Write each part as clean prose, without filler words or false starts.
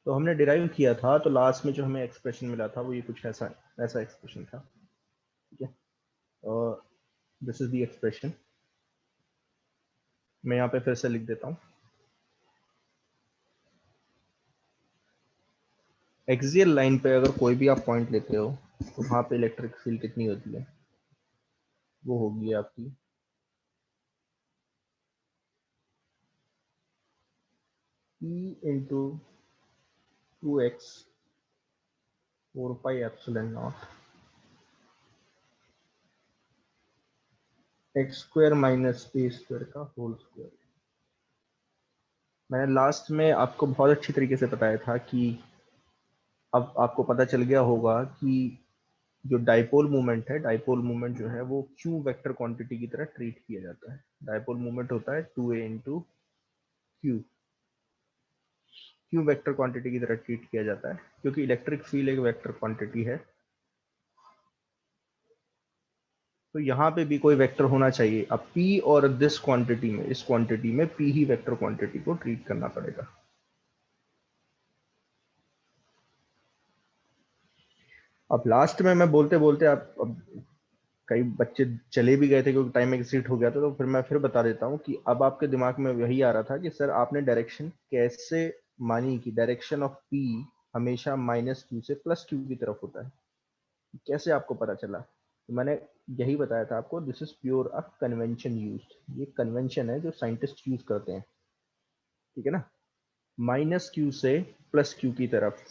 तो हमने डिराइव किया था, तो लास्ट में जो हमें एक्सप्रेशन मिला था वो ये कुछ ऐसा ऐसा एक्सप्रेशन था, ठीक है। और दिस इज द एक्सप्रेशन, मैं यहाँ पे फिर से लिख देता हूँ। एक्सियल लाइन पे अगर कोई भी आप पॉइंट लेते हो तो वहाँ पे इलेक्ट्रिक फील्ड कितनी होती है, वो होगी आपकी E into 2x 4 pi epsilon naught x square minus ए स्क्वायर का होल स्क्वायर। मैंने लास्ट में आपको बहुत अच्छी तरीके से बताया था कि अब आपको पता चल गया होगा कि जो डाइपोल मूवमेंट है, डाइपोल मूवमेंट जो है वो क्यू वेक्टर क्वांटिटी की तरह ट्रीट किया जाता है। डाइपोल मूवमेंट होता है 2a into Q, Q vector quantity की तरह ट्रीट किया जाता है, क्योंकि इलेक्ट्रिक फील्ड एक वेक्टर क्वांटिटी है। तो यहाँ पे भी कोई वेक्टर होना चाहिए। अब p और दिस क्वांटिटी में, इस क्वांटिटी में p ही वेक्टर क्वांटिटी को ट्रीट करना पड़ेगा। अब लास्ट में मैं बोलते बोलते आप, अब कई बच्चे चले भी गए थे क्योंकि टाइम एक्सीड हो गया था, तो फिर मैं फिर बता देता हूँ कि अब आपके दिमाग में वही आ रहा था कि सर आपने डायरेक्शन कैसे मानी कि डायरेक्शन ऑफ p हमेशा माइनस क्यू से प्लस क्यू की तरफ होता है, कैसे आपको पता चला। तो मैंने यही बताया था आपको, this is pure a convention used, ये कन्वेंशन है जो साइंटिस्ट यूज करते हैं, ठीक है ना। माइनस क्यू से प्लस क्यू की तरफ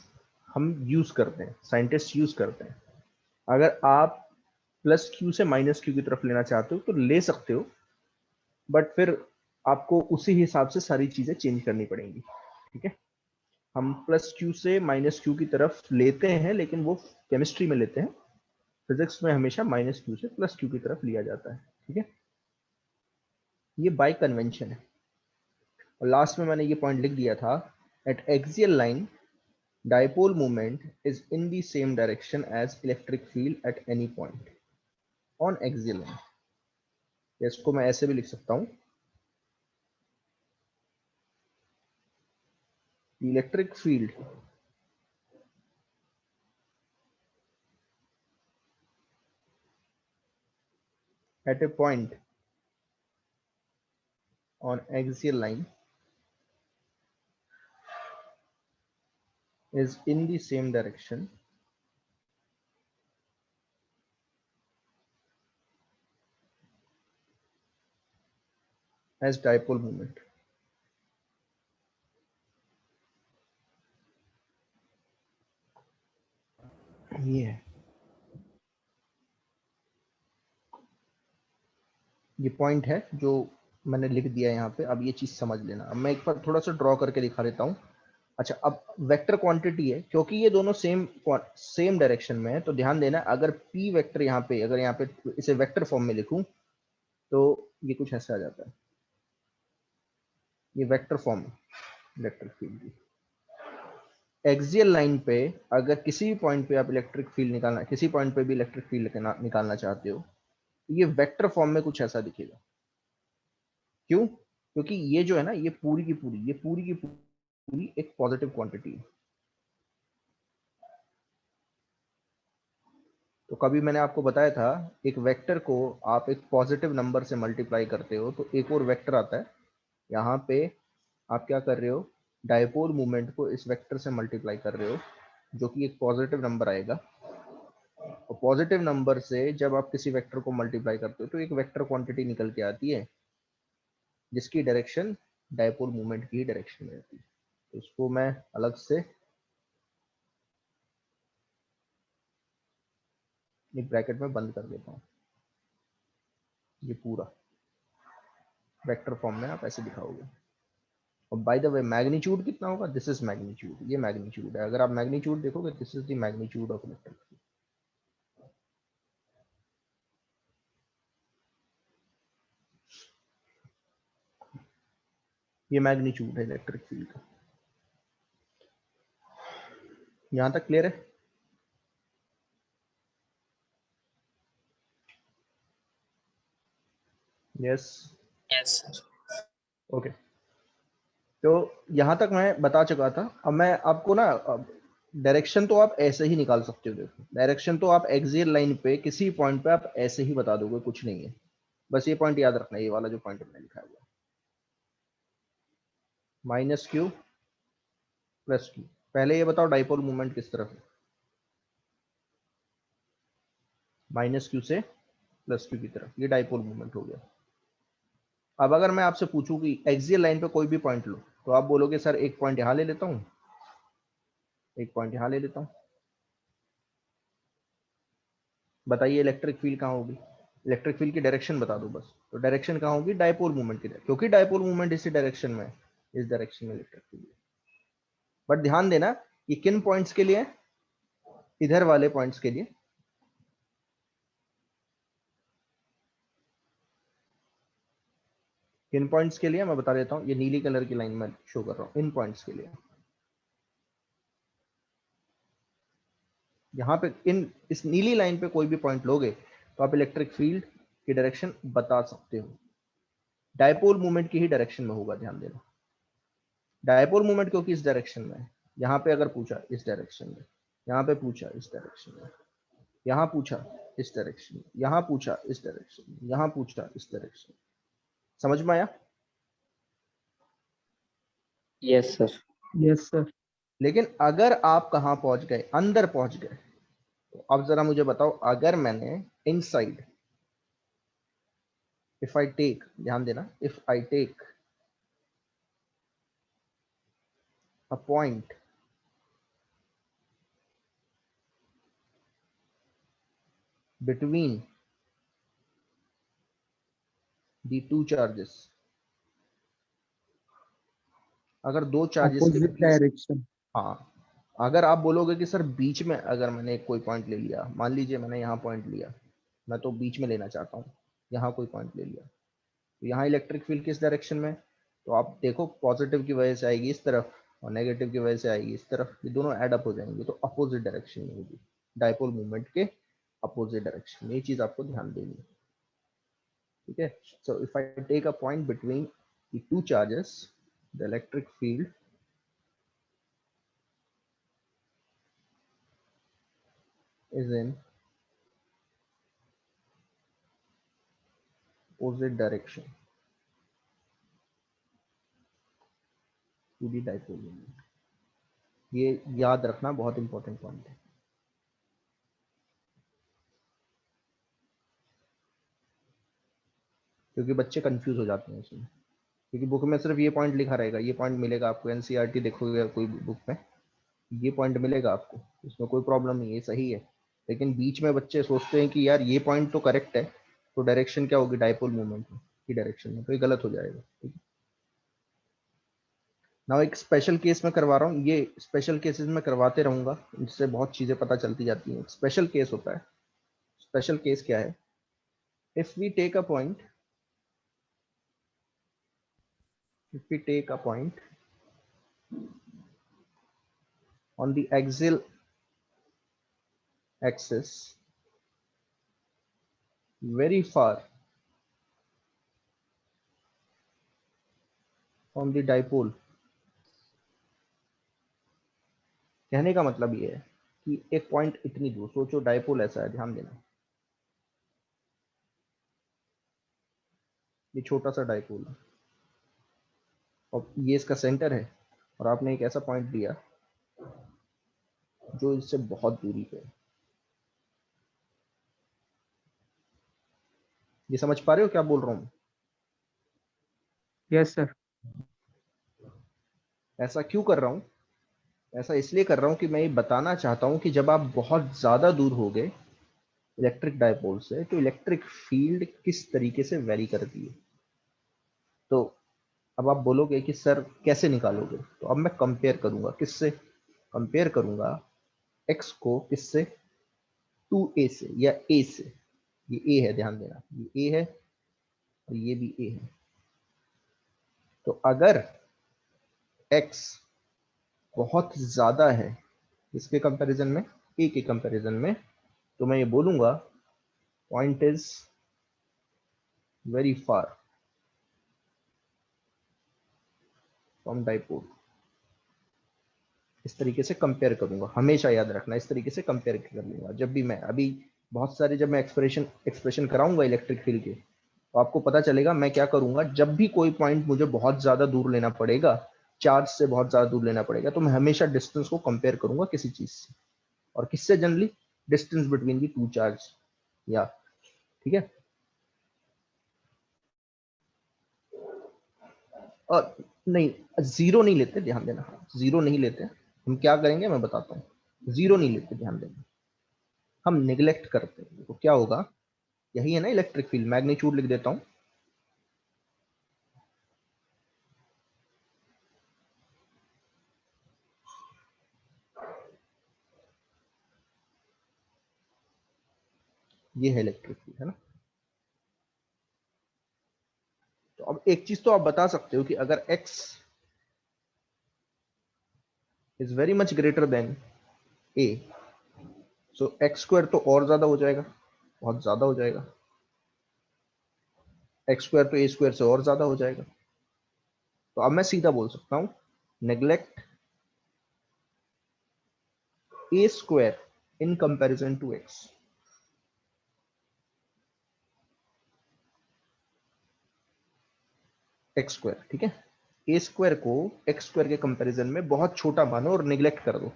हम यूज करते हैं, साइंटिस्ट यूज करते हैं। अगर आप प्लस क्यू से माइनस क्यू की तरफ लेना चाहते हो तो ले सकते हो, बट फिर आपको उसी हिसाब से सारी चीजें चेंज करनी पड़ेंगी, ठीक है। हम प्लस क्यू से माइनस क्यू की तरफ लेते हैं, लेकिन वो केमिस्ट्री में लेते हैं, फिजिक्स में हमेशा माइनस क्यू से प्लस क्यू की तरफ लिया जाता है, ठीक है। ये बाय कन्वेंशन है। और लास्ट में मैंने ये पॉइंट लिख दिया था, eight axial line dipole moment is in the same direction as electric field at any point on axial line। इसको मैं ऐसे भी लिख सकता हूँ, electric field at a point on axial line is in the same direction as dipole moment। ये है, ये पॉइंट है जो मैंने लिख दिया यहाँ पे। अब ये चीज समझ लेना। अब मैं एक बार थोड़ा सा ड्रॉ करके दिखा देता हूँ। अच्छा, अब वेक्टर क्वांटिटी है, क्योंकि ये दोनों सेम डायरेक्शन में है, तो ध्यान देना, अगर p वेक्टर यहाँ पे, अगर यहाँ पे इसे वेक्टर फॉर्म में लिखूं तो ये कुछ ऐसा आ जाता है, ये वेक्टर फॉर्म है इलेक्ट्रिक फील्ड की। एक्सियल लाइन पे अगर किसी भी पॉइंट पे आप इलेक्ट्रिक फील्ड निकालना, किसी पॉइंट पे भी इलेक्ट्रिक फील्ड निकालना चाहते हो, तो ये वेक्टर फॉर्म में कुछ ऐसा दिखेगा। क्यों? क्योंकि ये जो है ना, ये पूरी की पूरी, ये पूरी की पूरी एक पॉजिटिव क्वांटिटी है। तो कभी मैंने आपको बताया था, एक वेक्टर को आप एक पॉजिटिव नंबर से मल्टीप्लाई करते हो तो एक और वेक्टर आता है। यहाँ पे आप क्या कर रहे हो, डायपोल मूवमेंट को इस वेक्टर से मल्टीप्लाई कर रहे हो, जो कि एक पॉजिटिव नंबर आएगा। और पॉजिटिव नंबर से जब आप किसी वेक्टर को मल्टीप्लाई करते हो तो एक वेक्टर क्वांटिटी निकल के आती है, जिसकी डायरेक्शन डायपोल मूवमेंट की डायरेक्शन में रहती है। तो इसको मैं अलग से एक ब्रैकेट में बंद कर देता हूँ। ये पूरा वेक्टर फॉर्म में आप ऐसे दिखाओगे। और बाय द वे मैग्नीट्यूड कितना होगा, दिस इज मैग्नीट्यूड, ये मैग्नीट्यूड है। अगर आप मैग्नीट्यूड देखोगे, this is the magnitude of electric field. ये मैग्नीट्यूड है इलेक्ट्रिक फील्ड का। यहां तक क्लियर है? Yes, Yes, sir. ओके। तो यहाँ तक मैं बता चुका था। अब मैं आपको ना डायरेक्शन तो आप ऐसे ही निकाल सकते हो। देखो डायरेक्शन तो आप एक्सियल लाइन पे किसी पॉइंट पे आप ऐसे ही बता दोगे, कुछ नहीं है। बस ये पॉइंट याद रखना है, ये वाला जो पॉइंट मैंने लिखा हुआ है, माइनस क्यू प्लस क्यू। पहले ये बताओ डाइपोल मूवमेंट किस तरफ है? माइनस क्यू से प्लस क्यू की तरफ, ये डाइपोल मूवमेंट हो गया। अब अगर मैं आपसे पूछूं कि एक्सियल लाइन पे कोई भी पॉइंट लो, तो आप बोलोगे सर एक पॉइंट यहां ले लेता हूं, एक पॉइंट यहां ले लेता हूं। बताइए इलेक्ट्रिक फील्ड कहाँ होगी? इलेक्ट्रिक फील्ड की डायरेक्शन बता दो बस। तो डायरेक्शन कहाँ होगी? डाइपोल मूवमेंट की डायरेक्शन, क्योंकि डाइपोल मूवमेंट इसी डायरेक्शन में है, इस डायरेक्शन में इलेक्ट्रिक फील्ड। बट ध्यान देना ये किन पॉइंट्स के लिए है? इधर वाले पॉइंट्स के लिए। किन पॉइंट्स के लिए मैं बता देता हूं, ये नीली कलर की लाइन में शो कर रहा हूं, इन पॉइंट्स के लिए। यहाँ पे इन इस नीली लाइन पे कोई भी पॉइंट लोगे तो आप इलेक्ट्रिक फील्ड की डायरेक्शन बता सकते हो। डायपोल मूवमेंट की ही डायरेक्शन में होगा, ध्यान देना। डायपोल मूवमेंट क्योंकि इस डायरेक्शन में है, यहाँ पे अगर पूछा इस डायरेक्शन में, यहाँ पे पूछा इस डायरेक्शन में, यहाँ पूछा इस डायरेक्शन में, यहाँ पूछा इस डायरेक्शन में, यहाँ पूछा इस डायरेक्शन में। समझ में आया? Yes sir. Yes sir. लेकिन अगर आप कहाँ पहुंच गए, अंदर पहुंच गए, तो अब जरा मुझे बताओ, अगर मैंने इनसाइड, इफ आई टेक, ध्यान देना, if I take a point between the two charges, अगर दो चार्जेस के अपोजिट बीच, डायरेक्शन। हाँ, अगर आप बोलोगे कि सर बीच में अगर मैंने कोई पॉइंट ले लिया, मान लीजिए मैंने यहाँ पॉइंट लिया, मैं तो बीच में लेना चाहता हूँ, यहाँ कोई पॉइंट ले लिया, तो यहाँ इलेक्ट्रिक फील्ड किस डायरेक्शन में? तो आप देखो पॉजिटिव की वजह से आएगी इस तरफ और नेगेटिव की वजह से आएगी इस तरफ, ये दोनों एड अप हो जाएंगे, तो अपोजिट डायरेक्शन में होगी, डाइपोल मूवमेंट के अपोजिट डायरेक्शन में। ये चीज आपको ध्यान देनी है, ठीक है? So if I take a point between the two charges, the electric field is in opposite direction to the dipole moment। ये याद रखना, बहुत इंपॉर्टेंट पॉइंट है, क्योंकि बच्चे कंफ्यूज हो जाते हैं इसमें। क्योंकि बुक में सिर्फ ये पॉइंट लिखा रहेगा, ये पॉइंट मिलेगा आपको, एनसीईआरटी देखोगे कोई बुक में, ये पॉइंट मिलेगा आपको, इसमें कोई प्रॉब्लम नहीं है, सही है। लेकिन बीच में बच्चे सोचते हैं कि यार ये पॉइंट तो करेक्ट है, तो डायरेक्शन क्या होगी? डाइपोल मूवमेंट की डायरेक्शन में, तो ये गलत हो जाएगा, ठीक है? ना एक स्पेशल केस में करवा रहा हूँ, ये स्पेशल केसेस में करवाते रहूंगा, इससे बहुत चीजें पता चलती जाती हैं। स्पेशल केस होता है, स्पेशल केस क्या है? If we take a point, if we take a point on the axial axis very far from the dipole, कहने का मतलब ये है कि एक पॉइंट इतनी दूर, सोचो डाइपोल ऐसा है, ध्यान देना, ये छोटा सा डाइपोल है और ये इसका सेंटर है, और आपने एक ऐसा पॉइंट दिया जो इससे बहुत दूरी पे है। ये समझ पा रहे हो क्या बोल रहा हूँ? Yes sir. ऐसा क्यों कर रहा हूँ? ऐसा इसलिए कर रहा हूँ कि मैं ये बताना चाहता हूँ कि जब आप बहुत ज्यादा दूर हो गए इलेक्ट्रिक डाइपोल से, तो इलेक्ट्रिक फील्ड किस तरीके से वेरी करती है। तो अब आप बोलोगे कि सर कैसे निकालोगे? तो अब मैं कंपेयर करूंगा, किससे कंपेयर करूंगा? एक्स को किससे? 2a से या a से। ये a है, ध्यान देना, ये a है और ये भी a है। तो अगर x बहुत ज्यादा है इसके कंपैरिजन में, a के कंपैरिजन में, तो मैं ये बोलूंगा point is very far from dipole. इस तरीके से कंपेयर करूंगा, हमेशा याद रखना, इस तरीके से कंपेयर कर लूंगा जब भी मैं अभी बहुत सारे जब मैं एक्सप्रेशन कराऊंगा इलेक्ट्रिक फील्ड के, तो आपको पता चलेगा मैं क्या करूंगा। जब भी कोई पॉइंट मुझे बहुत ज्यादा दूर लेना पड़ेगा, चार्ज से बहुत ज्यादा दूर लेना पड़ेगा, तो मैं हमेशा डिस्टेंस को कंपेयर करूंगा किसी चीज से। और किससे? Generally distance between the two charge, या ठीक है। और नहीं, जीरो नहीं लेते, ध्यान देना, जीरो नहीं लेते। हम क्या करेंगे मैं बताता हूँ। जीरो नहीं लेते, ध्यान देना, हम निग्लेक्ट करते हैं। तो क्या होगा, यही है ना इलेक्ट्रिक फील्ड। मैग्नीट्यूड लिख देता हूं, ये है इलेक्ट्रिक फील्ड, है ना। तो अब एक चीज तो आप बता सकते हो कि अगर x is very much greater then a, so x square तो और ज्यादा हो जाएगा, बहुत ज्यादा हो जाएगा। एक्स स्क्वायर तो a स्क्वायर से और ज्यादा हो जाएगा। तो अब मैं सीधा बोल सकता हूं, neglect a square in comparison to x। X square, ठीक है। ए स्क्वायर को एक्स स्क्वायर के कंपैरिजन में बहुत छोटा मानो और निग्लेक्ट कर दो।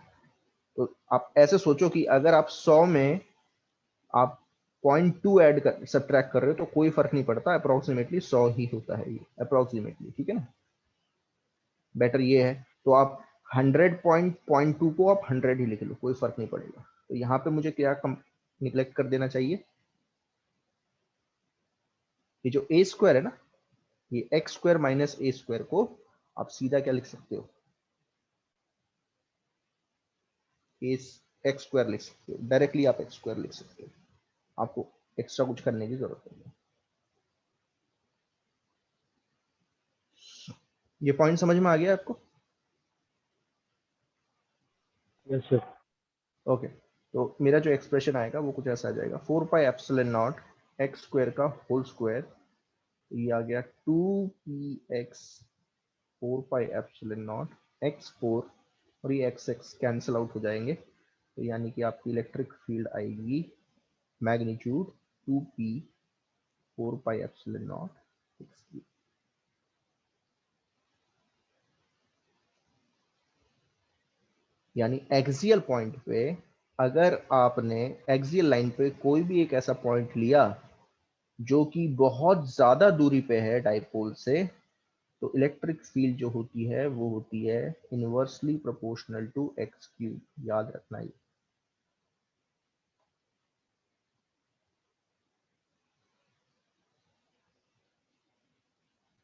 तो आप ऐसे सोचो कि अगर आप 100 में आप 0.2 ऐड कर सब्ट्रैक्ट कर रहे हो तो कोई फर्क नहीं पड़ता, अप्रोक्सीमेटली 100 ही होता है ये, अप्रोक्सीमेटली, ठीक है ना। बेटर ये है, तो आप 100.2 को आप 100 ही लिख लो, कोई फर्क नहीं पड़ेगा। तो यहाँ पे मुझे क्या निग्लेक्ट कर देना चाहिए, ये जो ए स्क्वायर है ना, ये एक्स स्क्वायर माइनस ए स्क्वायर को आप सीधा क्या लिख सकते हो, ए एक्स स्क्वायर लिख सकते हो, डायरेक्टली आप एक्स स्क्वायर लिख सकते हो, आपको एक्स्ट्रा कुछ करने की जरूरत नहीं है। ये पॉइंट समझ में आ गया आपको? Yes sir. ओके। तो मेरा जो एक्सप्रेशन आएगा वो कुछ ऐसा आ जाएगा, 4 pi epsilon naught x square का होल स्क्वायर, ये आ गया 2 px 4 pi epsilon naught x four, और ये एक्स एक्स कैंसिल आउट हो जाएंगे, तो यानी कि आपकी इलेक्ट्रिक फील्ड आएगी magnitude 2p 4 pi epsilon naught x. यानी एक्सियल पॉइंट पे, अगर आपने एक्सियल लाइन पे कोई भी एक ऐसा पॉइंट लिया जो कि बहुत ज्यादा दूरी पे है डाइपोल से, तो इलेक्ट्रिक फील्ड जो होती है वो होती है inversely proportional to x cube, याद रखना ये।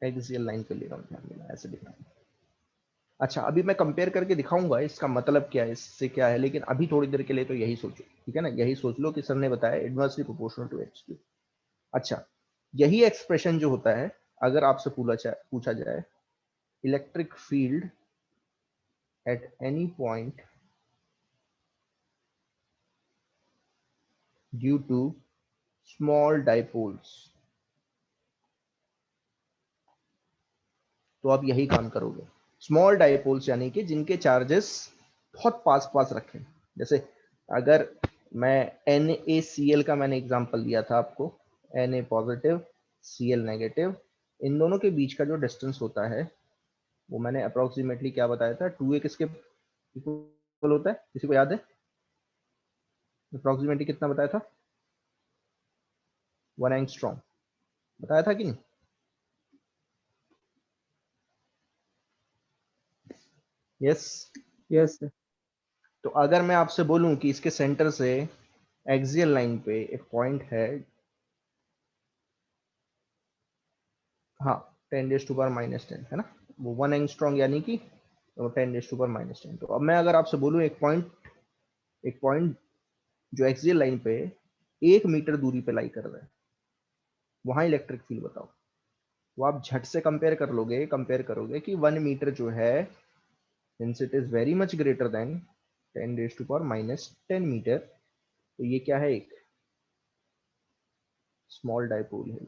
एक्सियल लाइन पे ले रहा हूँ, ध्यान देना, ऐसे लिखना है। अच्छा, अभी मैं कंपेयर करके दिखाऊंगा इसका मतलब क्या है, इससे क्या है, लेकिन अभी थोड़ी देर के लिए तो यही सोचो, ठीक है ना। यही सोच लो कि सर ने बताया inversely proportional to x cube. अच्छा, यही एक्सप्रेशन जो होता है, अगर आपसे पूछा जाए electric field at any point due to small dipoles, तो आप यही काम करोगे। स्मॉल डाइपोल्स यानी कि जिनके चार्जेस बहुत पास पास रखें। जैसे अगर मैं NaCl का मैंने एग्जांपल दिया था आपको, Na पॉजिटिव Cl नेगेटिव, इन दोनों के बीच का जो डिस्टेंस होता है वो मैंने अप्रोक्सीमेटली क्या बताया था, 2a किसके इक्वल होता है, किसी को याद है? अप्रोक्सीमेटली कितना बताया था? 1 एंगस्ट्रॉम बताया था कि नहीं? यस। Yes sir. तो अगर मैं आपसे बोलूं कि इसके सेंटर से एक्सियल लाइन पे एक पॉइंट है, हाँ, 10⁻⁻10 है ना, वो 1 एंगस्ट्रॉम यानी कि 10⁻⁻10। तो अब मैं अगर आपसे बोलूं एक पॉइंट जो एक्सियल लाइन पे 1 मीटर दूरी पे लाई कर रहा है, वहां इलेक्ट्रिक फील्ड बताओ। वो आप झट से कंपेयर करोगे कि 1 मीटर जो है, since it is very much greater than 10⁻⁻10 metre, तो ये क्या है, एक स्मॉल डाइपोल है।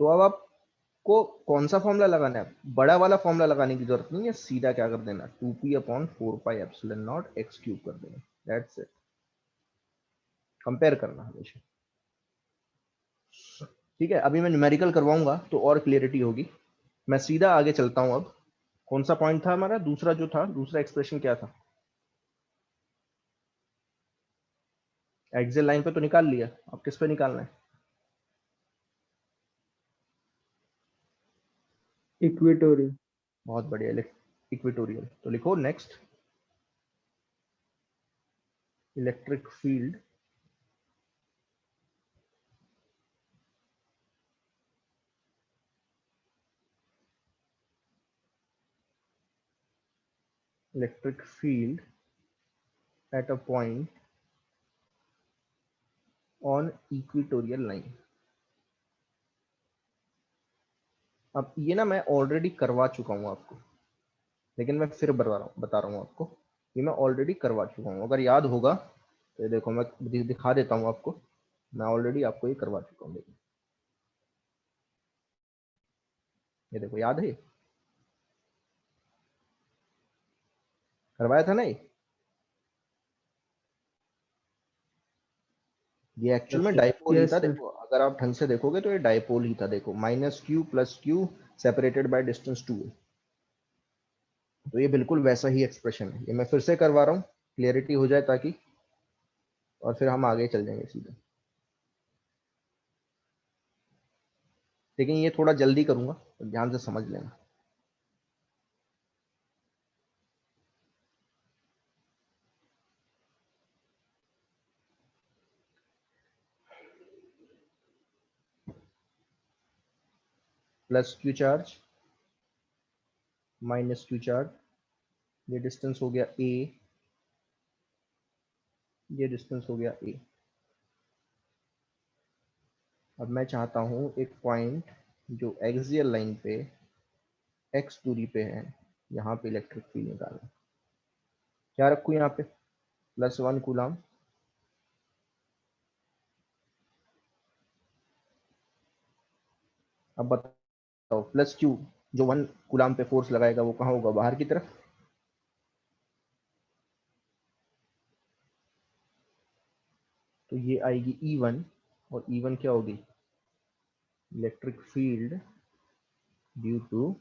तो अब आपको आपको कौन सा फॉर्मूला लगाना है? बड़ा वाला फॉर्मूला लगाने की जरूरत नहीं है, सीधा क्या कर देना, 2p upon 4 pi epsilon naught x cube कर देना, दैट्स इट। कंपेयर करना हमेशा, ठीक है। अभी मैं न्यूमेरिकल करवाऊंगा तो और क्लियरिटी होगी। मैं सीधा आगे चलता हूं। अब कौन सा पॉइंट था हमारा? दूसरा जो था, दूसरा एक्सप्रेशन क्या था? एक्सियल लाइन पे तो निकाल लिया, अब किस पे निकालना है? इक्वेटोरियल। बहुत बढ़िया, इक्वेटोरियल। तो लिखो next, electric field electric field at a point on equatorial line। अब ये ना मैं ऑलरेडी करवा चुका हूं आपको, लेकिन मैं फिर बता रहा हूँ आपको। ये मैं ऑलरेडी करवा चुका हूँ, अगर याद होगा तो ये देखो मैं दिखा देता हूँ आपको। मैं ऑलरेडी आपको ये करवा चुका हूँ, देखिए ये देखो, याद है? करवाया था ना ये एक्चुअल में डाइपोल ही यस था। सर। देखो अगर आप ढंग से देखोगे तो ये डाइपोल ही था। देखो minus Q plus Q separated by distance 2 है। तो ये बिल्कुल वैसा ही एक्सप्रेशन है। ये मैं फिर से करवा रहा हूँ, क्लियरिटी हो जाए ताकि, और फिर हम आगे चल जाएंगे सीधे। लेकिन ये थोड़ा जल्दी करूंगा तो ध्यान से समझ लेना। Plus q charge minus q charge, ये डिस्टेंस हो गया ए, ये डिस्टेंस हो गया ए। अब मैं चाहता हूं एक पॉइंट जो एक्सियल लाइन पे एक्स दूरी पे है, यहाँ पे इलेक्ट्रिक फील्ड निकालना। क्या रखूं यहाँ पे? +1 कूलम। अब बताओ प्लस क्यू, जो 1 कूलम पे फोर्स लगाएगा वो कहाँ होगा? बाहर की तरफ। तो ये आएगी E1, और E1 क्या होगी? Electric field due to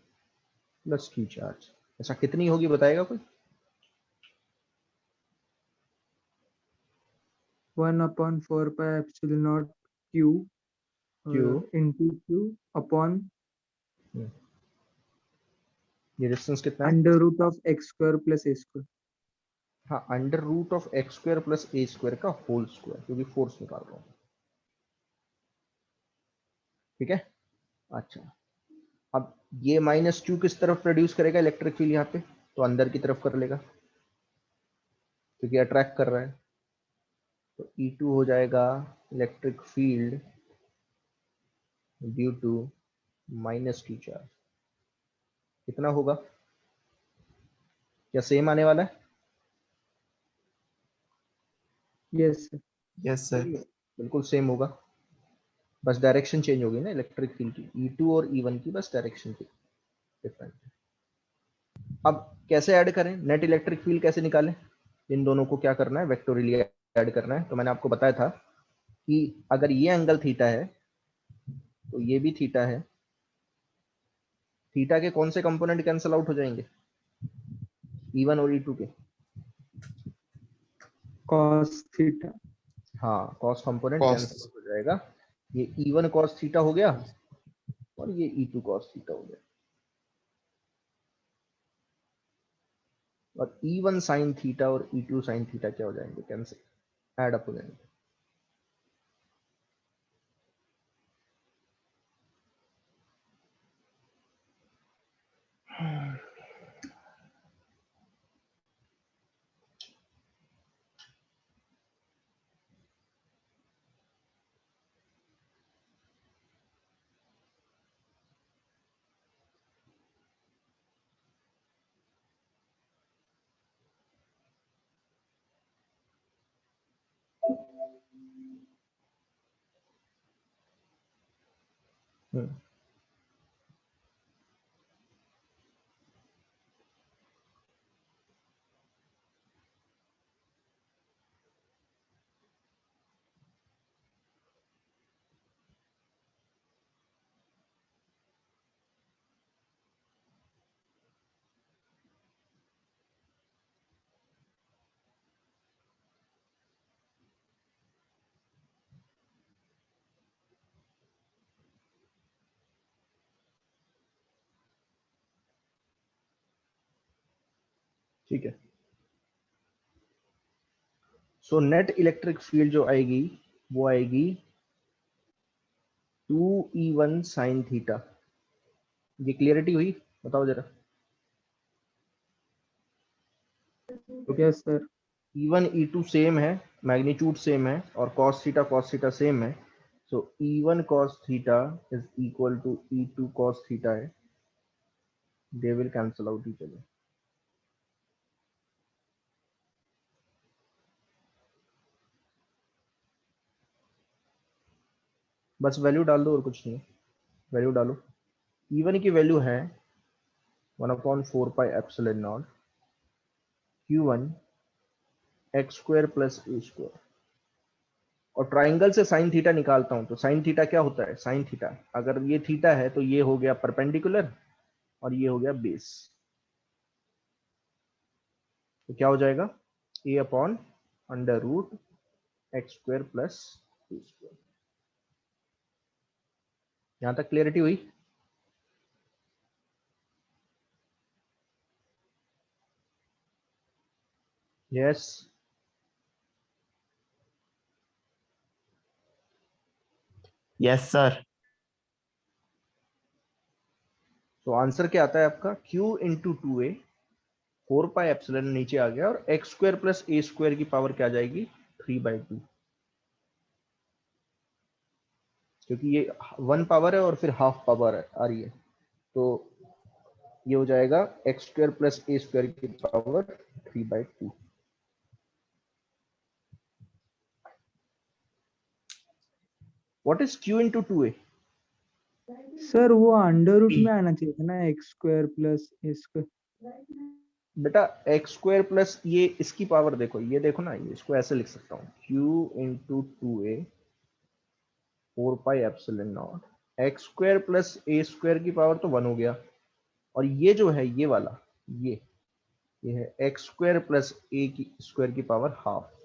plus q charge. ऐसा कितनी होगी बताएगा कोई? 1/4 pi epsilon not q q, into q upon ये डिस्टेंस कितना है? Under root of x square plus a square. हाँ, under root of x square plus a square का होल स्क्वायर, क्योंकि फोर्स निकाल रहा हूँ। ठीक है। अच्छा, अब ये माइनस क्यू किस तरफ प्रोड्यूस करेगा इलेक्ट्रिक फील्ड? यहाँ पे तो अंदर की तरफ कर लेगा, क्योंकि अट्रैक्ट कर रहा है। तो E2 हो जाएगा electric field due to minus q charge. कितना होगा? क्या सेम आने वाला है? Yes sir. Yes sir. बिल्कुल सेम होगा, बस डायरेक्शन चेंज होगी ना इलेक्ट्रिक फील्ड की। E2 और E1 की बस डायरेक्शन की डिफरेंट। अब कैसे ऐड करें नेट इलेक्ट्रिक फील्ड, कैसे निकालें? इन दोनों को क्या करना है? वेक्टोरियली ऐड करना है। तो मैंने आपको बताया था कि अगर ये एंगल थीटा है तो ये भी थीटा है। थीटा के कौन से कंपोनेंट कैंसिल आउट हो जाएंगे? E1 और E2 के। Cos theta. हाँ, cos component cos. Cancel out हो जाएगा। ये E1 कॉस थीटा हो गया, और ये E2 कॉस थीटा हो गया। और E1 साइन थीटा और E2 साइन थीटा क्या हो जाएंगे? कैंसिल, ऐड अप हो जाएंगे। हम्म, ठीक है। सो नेट इलेक्ट्रिक फील्ड जो आएगी वो आएगी 2E1 साइन थीटा। ये क्लियरिटी हुई? बताओ जरा। Yes, sir. E1 E2 same है, मैग्नीट्यूड सेम है, और cos थीटा सेम है। So E1 cos theta is equal to E2 cos theta है। They will cancel out each other. बस वैल्यू डाल दो और कुछ नहीं, वैल्यू डालो। E1 की वैल्यू है 1/4 pi epsilon not Q1 x square plus a square. और ट्राइंगल से साइन थीटा निकालता हूं तो साइन थीटा क्या होता है? साइन थीटा अगर ये थीटा है तो ये हो गया परपेंडिकुलर और ये हो गया बेस। तो क्या हो जाएगा? A upon under root x square plus a square. यहां तक क्लियरिटी हुई? यस। Yes sir. तो आंसर क्या आता है आपका? Q into 2a 4 pi epsilon नीचे आ गया, और x square plus a square की पावर क्या आ जाएगी? 3/2, क्योंकि ये 1 पावर है और फिर हाफ पावर है आ रही है। तो ये हो जाएगा x square plus a square की power 3/2। What is Q into 2a? Sir वो अंडर रूट में आना चाहिए था ना, x square plus a square. बेटा एक्स स्क्वायर प्लस ये इसकी पावर देखो, ये देखो ना, ये इसको ऐसे लिख सकता हूँ Q into 2a 4 pi epsilon naught x square plus a square की पावर तो 1 हो गया, और ये जो है ये वाला, ये है एक्स स्क्वायर प्लस ए की स्क्वायर की पावर हाफ।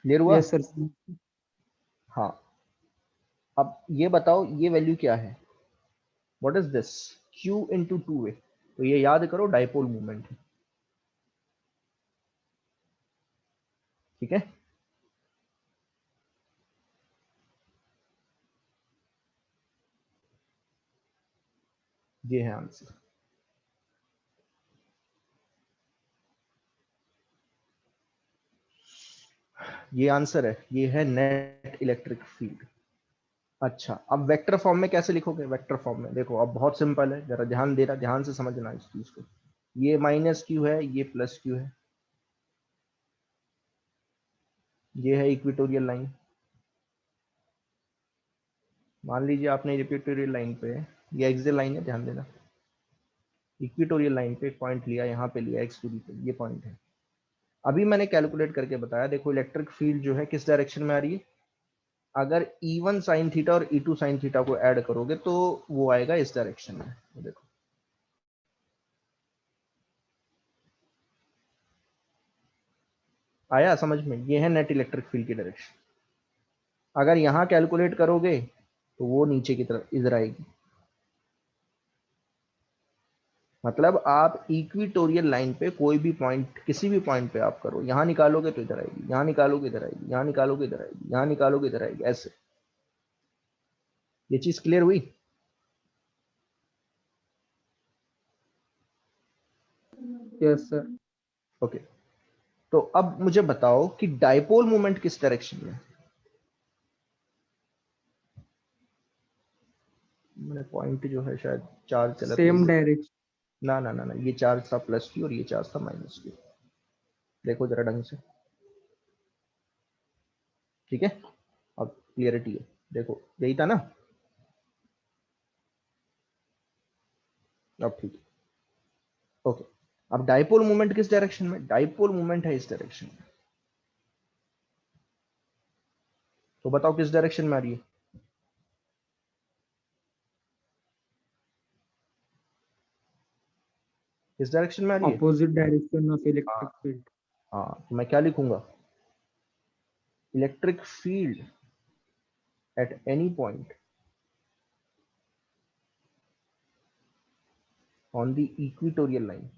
क्लियर हुआ? Yes sir. हाँ। अब ये बताओ ये वैल्यू क्या है? What is this? Q into 2a। तो ये याद करो डाइपोल मूवमेंट है। ठीक है। ये है आंसर। ये आंसर है, ये है नेट इलेक्ट्रिक फील्ड। अच्छा, अब वेक्टर फॉर्म में कैसे लिखोगे? वेक्टर फॉर्म में देखो अब बहुत सिंपल है, जरा ध्यान देना, ध्यान से समझना इस चीज को। ये माइनस क्यू है, ये प्लस क्यू है, ये है इक्वेटोरियल लाइन। मान लीजिए आपने इक्वेटोरियल लाइन पे, ये एक्सियल लाइन है, ध्यान देना, इक्वेटोरियल लाइन पे एक पॉइंट लिया, यहाँ पे लिया एक्स दूरी पे, ये पॉइंट है। अभी मैंने कैलकुलेट करके बताया, देखो इलेक्ट्रिक फील्ड जो है किस डायरेक्शन में आ रही है। अगर E1 साइन थीटा और E2 साइन थीटा को ऐड करोगे तो वो आएगा इस डायरेक्शन में। देखो आया समझ में? ये है नेट इलेक्ट्रिक फील्ड की डायरेक्शन। अगर यहां कैलकुलेट करोगे तो वो नीचे की तरफ इधर आएगी। मतलब आप इक्विटोरियल लाइन पे कोई भी पॉइंट, किसी भी पॉइंट पे आप करो, यहां निकालोगे तो इधर आएगी, यहां निकालोगे इधर आएगी, यहां निकालोगे इधर आएगी, यहां निकालोगे इधर आएगी, ऐसे। ये चीज क्लियर हुई? Yes sir. ओके। तो अब मुझे बताओ कि डाइपोल मोमेंट किस डायरेक्शन में है? मैंने पॉइंट जो है शायद चार्ज गलत ले सेम लिया। डायरेक्शन। ना ना ना ना, ये चार्ज था प्लस की और ये चार्ज था माइनस की। देखो जरा ढंग से। ठीक है, अब क्लियरिटी है। देखो यही था ना? अब ठीक है। ओके। अब डाइपोल मोमेंट किस डायरेक्शन में? डाइपोल मोमेंट है इस डायरेक्शन में। तो बताओ किस डायरेक्शन में आ रही है? किस डायरेक्शन में आ रही है? ऑपोजिट डायरेक्शन ऑफ इलेक्ट्रिक हाँ। फील्ड। हाँ, तो मैं क्या लिखूंगा? Electric field at any point on the equatorial line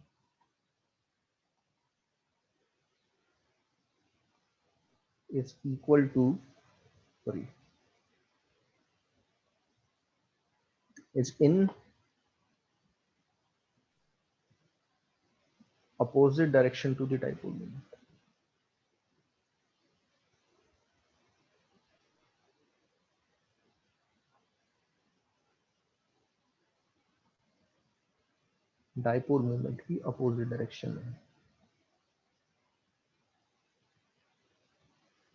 is equal to, sorry, is in opposite direction to the dipole moment. Dipole movement की अपोजिट डायरेक्शन में।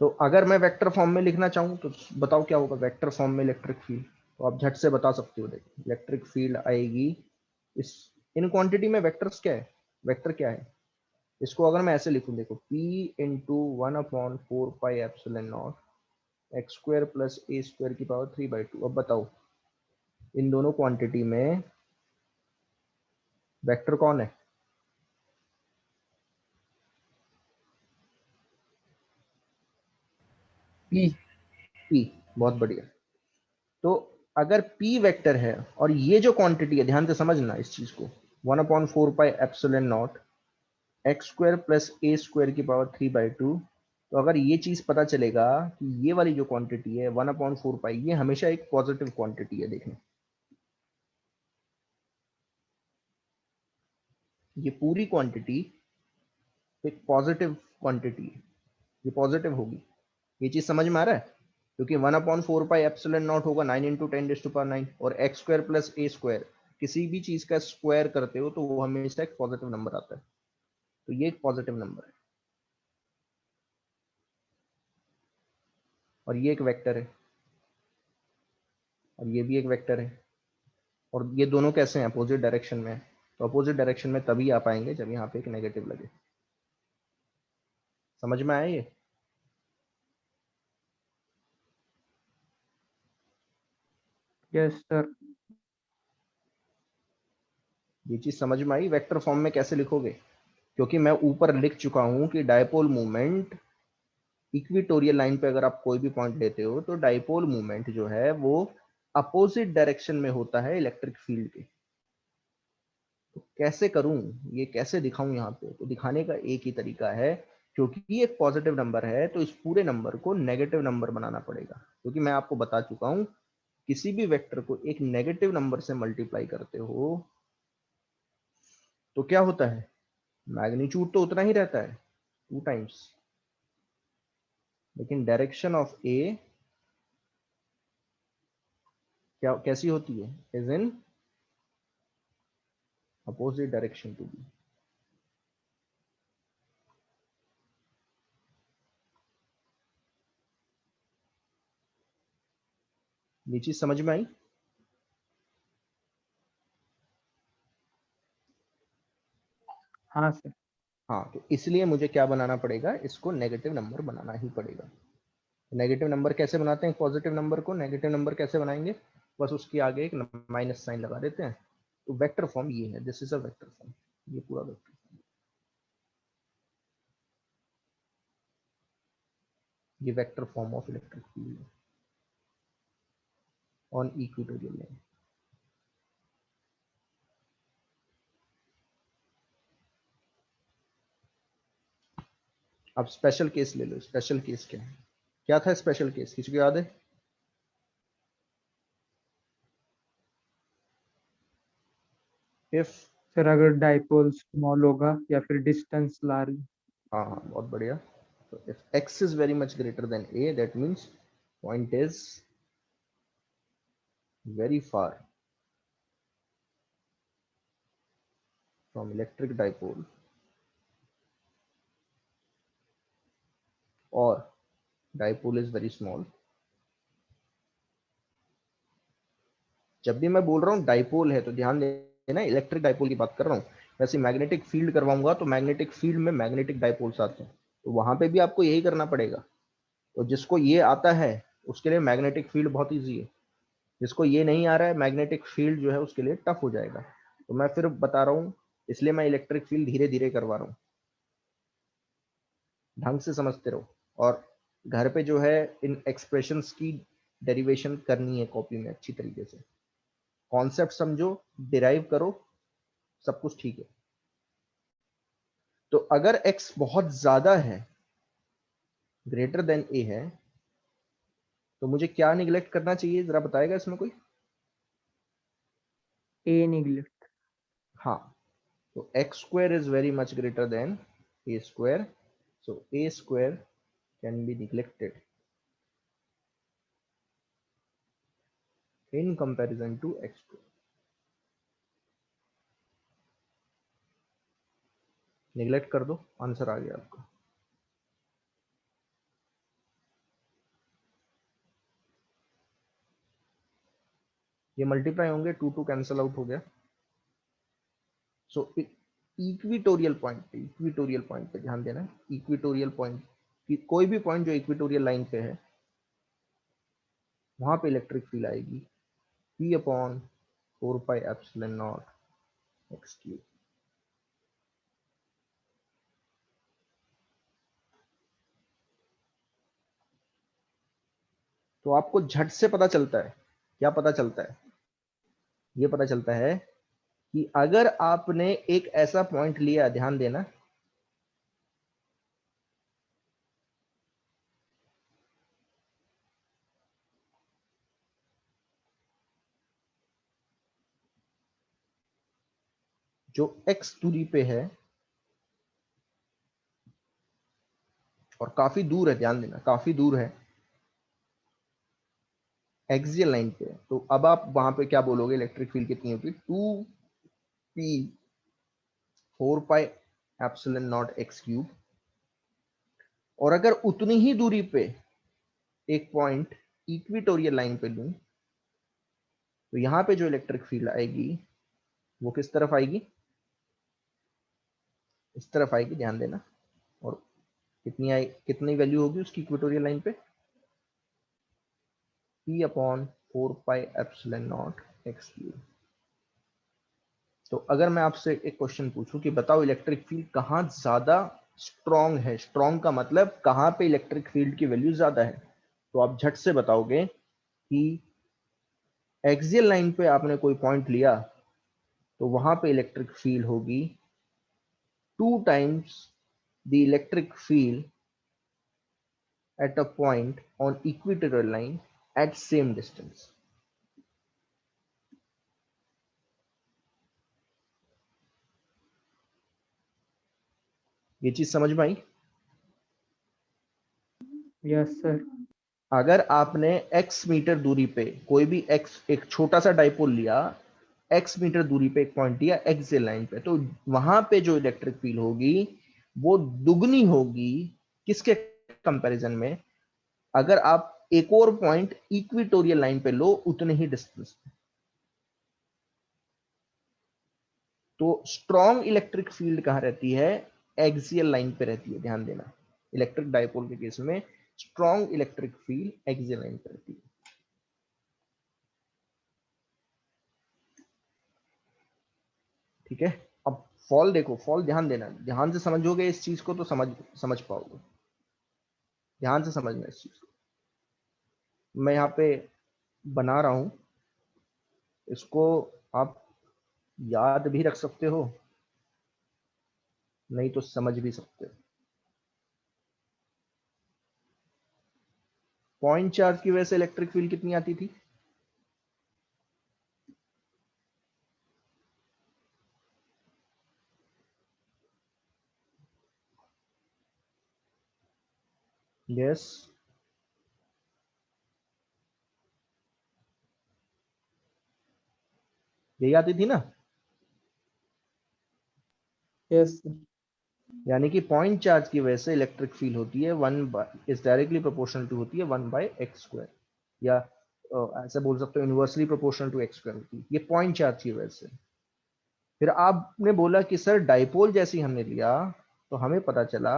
तो अगर मैं वेक्टर फॉर्म में लिखना चाहूँ तो बताओ क्या होगा वेक्टर फॉर्म में इलेक्ट्रिक फील्ड, तो आप झट से बता सकते हो। देखो इलेक्ट्रिक फील्ड आएगी इस, इन क्वांटिटी में वेक्टर्स क्या है, वेक्टर क्या है, इसको अगर मैं ऐसे लिखूं, देखो P into 1/4πε0 x square plus a square की पावर 3/2। अब बताओ इन दोनों क्वांटिटी में वेक्टर कौन है? P। P, बहुत बढ़िया। तो अगर P वेक्टर है और ये जो क्वांटिटी है, ध्यान से समझना इस चीज को, 1/4πε0 x square plus a square की पावर 3/2। तो अगर ये चीज पता चलेगा कि ये वाली जो क्वांटिटी है 1/4π, ये हमेशा एक पॉजिटिव क्वांटिटी है। देखें ये पूरी क्वांटिटी एक पॉजिटिव क्वांटिटी है, ये पॉजिटिव होगी। ये चीज समझ में आ रहा है? क्योंकि 1/4πε0 होगा 9 × 10⁹ और x square plus a square, किसी भी चीज का स्क्वायर करते हो तो वो हमेशा एक पॉजिटिव नंबर आता है। तो ये एक पॉजिटिव नंबर है और ये एक वेक्टर है और ये भी एक वेक्टर है, और ये दोनों कैसे हैं? अपोजिट डायरेक्शन में। तो अपोजिट डायरेक्शन में तभी आ पाएंगे जब यहाँ पे एक नेगेटिव लगे। समझ में आया ये? Yes sir. ये चीज समझ में आई? वेक्टर फॉर्म में कैसे लिखोगे? क्योंकि मैं ऊपर लिख चुका हूं कि डायपोल मूवमेंट इक्विटोरियल लाइन पे अगर आप कोई भी पॉइंट लेते हो तो डायपोल मूवमेंट जो है वो अपोजिट डायरेक्शन में होता है इलेक्ट्रिक फील्ड के। तो कैसे करूं, ये कैसे दिखाऊं यहाँ पे? तो दिखाने का एक ही तरीका है, क्योंकि ये एक पॉजिटिव नंबर है तो इस पूरे नंबर को नेगेटिव नंबर बनाना पड़ेगा। क्योंकि मैं आपको बता चुका हूं किसी भी वेक्टर को एक नेगेटिव नंबर से मल्टीप्लाई करते हो तो क्या होता है, मैग्नीट्यूड तो उतना ही रहता है 2 टाइम्स, लेकिन डायरेक्शन ऑफ ए क्या कैसी होती है, is in opposite direction to be. ये चीज समझ में आई? हाँ सर। हाँ, तो इसलिए मुझे क्या बनाना पड़ेगा, इसको नेगेटिव नंबर बनाना ही पड़ेगा। नेगेटिव नंबर कैसे बनाते हैं? पॉजिटिव नंबर को नेगेटिव नंबर कैसे बनाएंगे? बस उसके आगे एक माइनस साइन लगा देते हैं। तो वेक्टर फॉर्म ये है, this is a vector form, ये पूरा वेक्टर फॉर्म, ये vector form of electric field on equatorial line. अब स्पेशल केस ले लो। स्पेशल केस क्या है? क्या था स्पेशल केस, किसी को याद है? इफ, सर अगर डाइपोल स्मॉल होगा या फिर डिस्टेंस लार्ज। हाँ हाँ बहुत बढ़िया। तो if x is very much greater then a, that means point is very far from electric dipole और डाइपोल इज वेरी स्मॉल। जब भी मैं बोल रहा हूँ डाइपोल है तो ध्यान देना इलेक्ट्रिक डाइपोल की बात कर रहा हूँ। वैसे मैग्नेटिक फील्ड करवाऊंगा तो मैग्नेटिक फील्ड में मैग्नेटिक डाइपोल्स आते हैं, तो वहां पे भी आपको यही करना पड़ेगा। तो जिसको ये आता है उसके लिए मैग्नेटिक फील्ड बहुत ईजी है, जिसको ये नहीं आ रहा है मैग्नेटिक फील्ड जो है उसके लिए टफ हो जाएगा। तो मैं फिर बता रहा हूँ, इसलिए मैं इलेक्ट्रिक फील्ड धीरे धीरे करवा रहा हूँ, ढंग से समझते रहो। और घर पे जो है इन एक्सप्रेशंस की डेरिवेशन करनी है कॉपी में अच्छी तरीके से, कॉन्सेप्ट समझो, डिराइव करो, सब कुछ ठीक है। तो अगर x बहुत ज्यादा है, ग्रेटर देन a है, तो मुझे क्या निगलेक्ट करना चाहिए, जरा बताएगा इसमें कोई? a neglect। हाँ, तो x square is very much greater than a square, so a square can be neglected in comparison to x square। Neglect कर दो, आंसर आ गया आपका। ये मल्टीप्लाई होंगे, 2 2 कैंसिल आउट हो गया। सो इक्विटोरियल पॉइंट पे ध्यान देना। इक्विटोरियल पॉइंट, कोई भी पॉइंट जो इक्विटोरियल लाइन पे है, वहां पे इलेक्ट्रिक फील्ड आएगी P upon 4 pi epsilon naught x cube. तो आपको झट से पता चलता है, क्या पता चलता है? ये पता चलता है कि अगर आपने एक ऐसा पॉइंट लिया, ध्यान देना, जो x दूरी पे है और काफी दूर है, ध्यान देना काफी दूर है, एक्सियल लाइन पे। तो अब आप वहां पे क्या बोलोगे, इलेक्ट्रिक फील्ड कितनी होगी? 2p 4 pi epsilon naught x cube. और अगर उतनी ही दूरी पे एक पॉइंट इक्विटोरियल लाइन पे लूं, तो यहां पे जो इलेक्ट्रिक फील्ड आएगी वो किस तरफ आएगी? इस तरफ आएगी, ध्यान देना। और कितनी वैल्यू होगी उसकी इक्वेटोरियल लाइन पे? P upon 4 pi epsilon naught x cube. तो अगर मैं आपसे एक क्वेश्चन पूछूं कि बताओ इलेक्ट्रिक फील्ड कहां ज्यादा स्ट्रॉन्ग है, स्ट्रॉन्ग का मतलब कहां पे इलेक्ट्रिक फील्ड की वैल्यू ज्यादा है, तो आप झट से बताओगे कि एक्सियल लाइन पे आपने कोई पॉइंट लिया तो वहां पे इलेक्ट्रिक फील्ड होगी 2 times the electric field at a point on equatorial line at same distance। ये चीज समझ में आई? Yes sir. अगर आपने x मीटर दूरी पे कोई भी x, एक छोटा सा डाइपोल लिया, x मीटर दूरी पे एक पॉइंट लिया एक्सियल लाइन पे, तो वहां पे जो इलेक्ट्रिक फील्ड होगी वो दुगनी होगी किसके कंपैरिजन में? अगर आप एक और पॉइंट इक्विटोरियल लाइन पे लो उतने ही डिस्टेंस पे। तो स्ट्रॉन्ग इलेक्ट्रिक फील्ड कहां रहती है? एक्सियल लाइन पे रहती है, ध्यान देना। इलेक्ट्रिक डाइपोल के केस में strong electric field axial line पे रहती है। ठीक है, अब फॉल देखो, फॉल ध्यान देना, ध्यान से समझोगे इस चीज को तो समझ पाओगे। ध्यान से समझना इस चीज को। मैं यहाँ पे बना रहा हूं, इसको आप याद भी रख सकते हो, नहीं तो समझ भी सकते हो। पॉइंट चार्ज की वजह से इलेक्ट्रिक फील्ड कितनी आती थी? यस, यही आती थी ना? Yes sir. यानी कि पॉइंट चार्ज की वजह से इलेक्ट्रिक फील्ड होती है 1 इज डायरेक्टली प्रोपोर्शनल टू होती है 1/x², या ऐसे बोल सकते हो इनवर्सली प्रोपोर्शनल टू x² होती है, ये पॉइंट चार्ज की वजह से। फिर आपने बोला कि सर डाइपोल जैसी हमने लिया तो हमें पता चला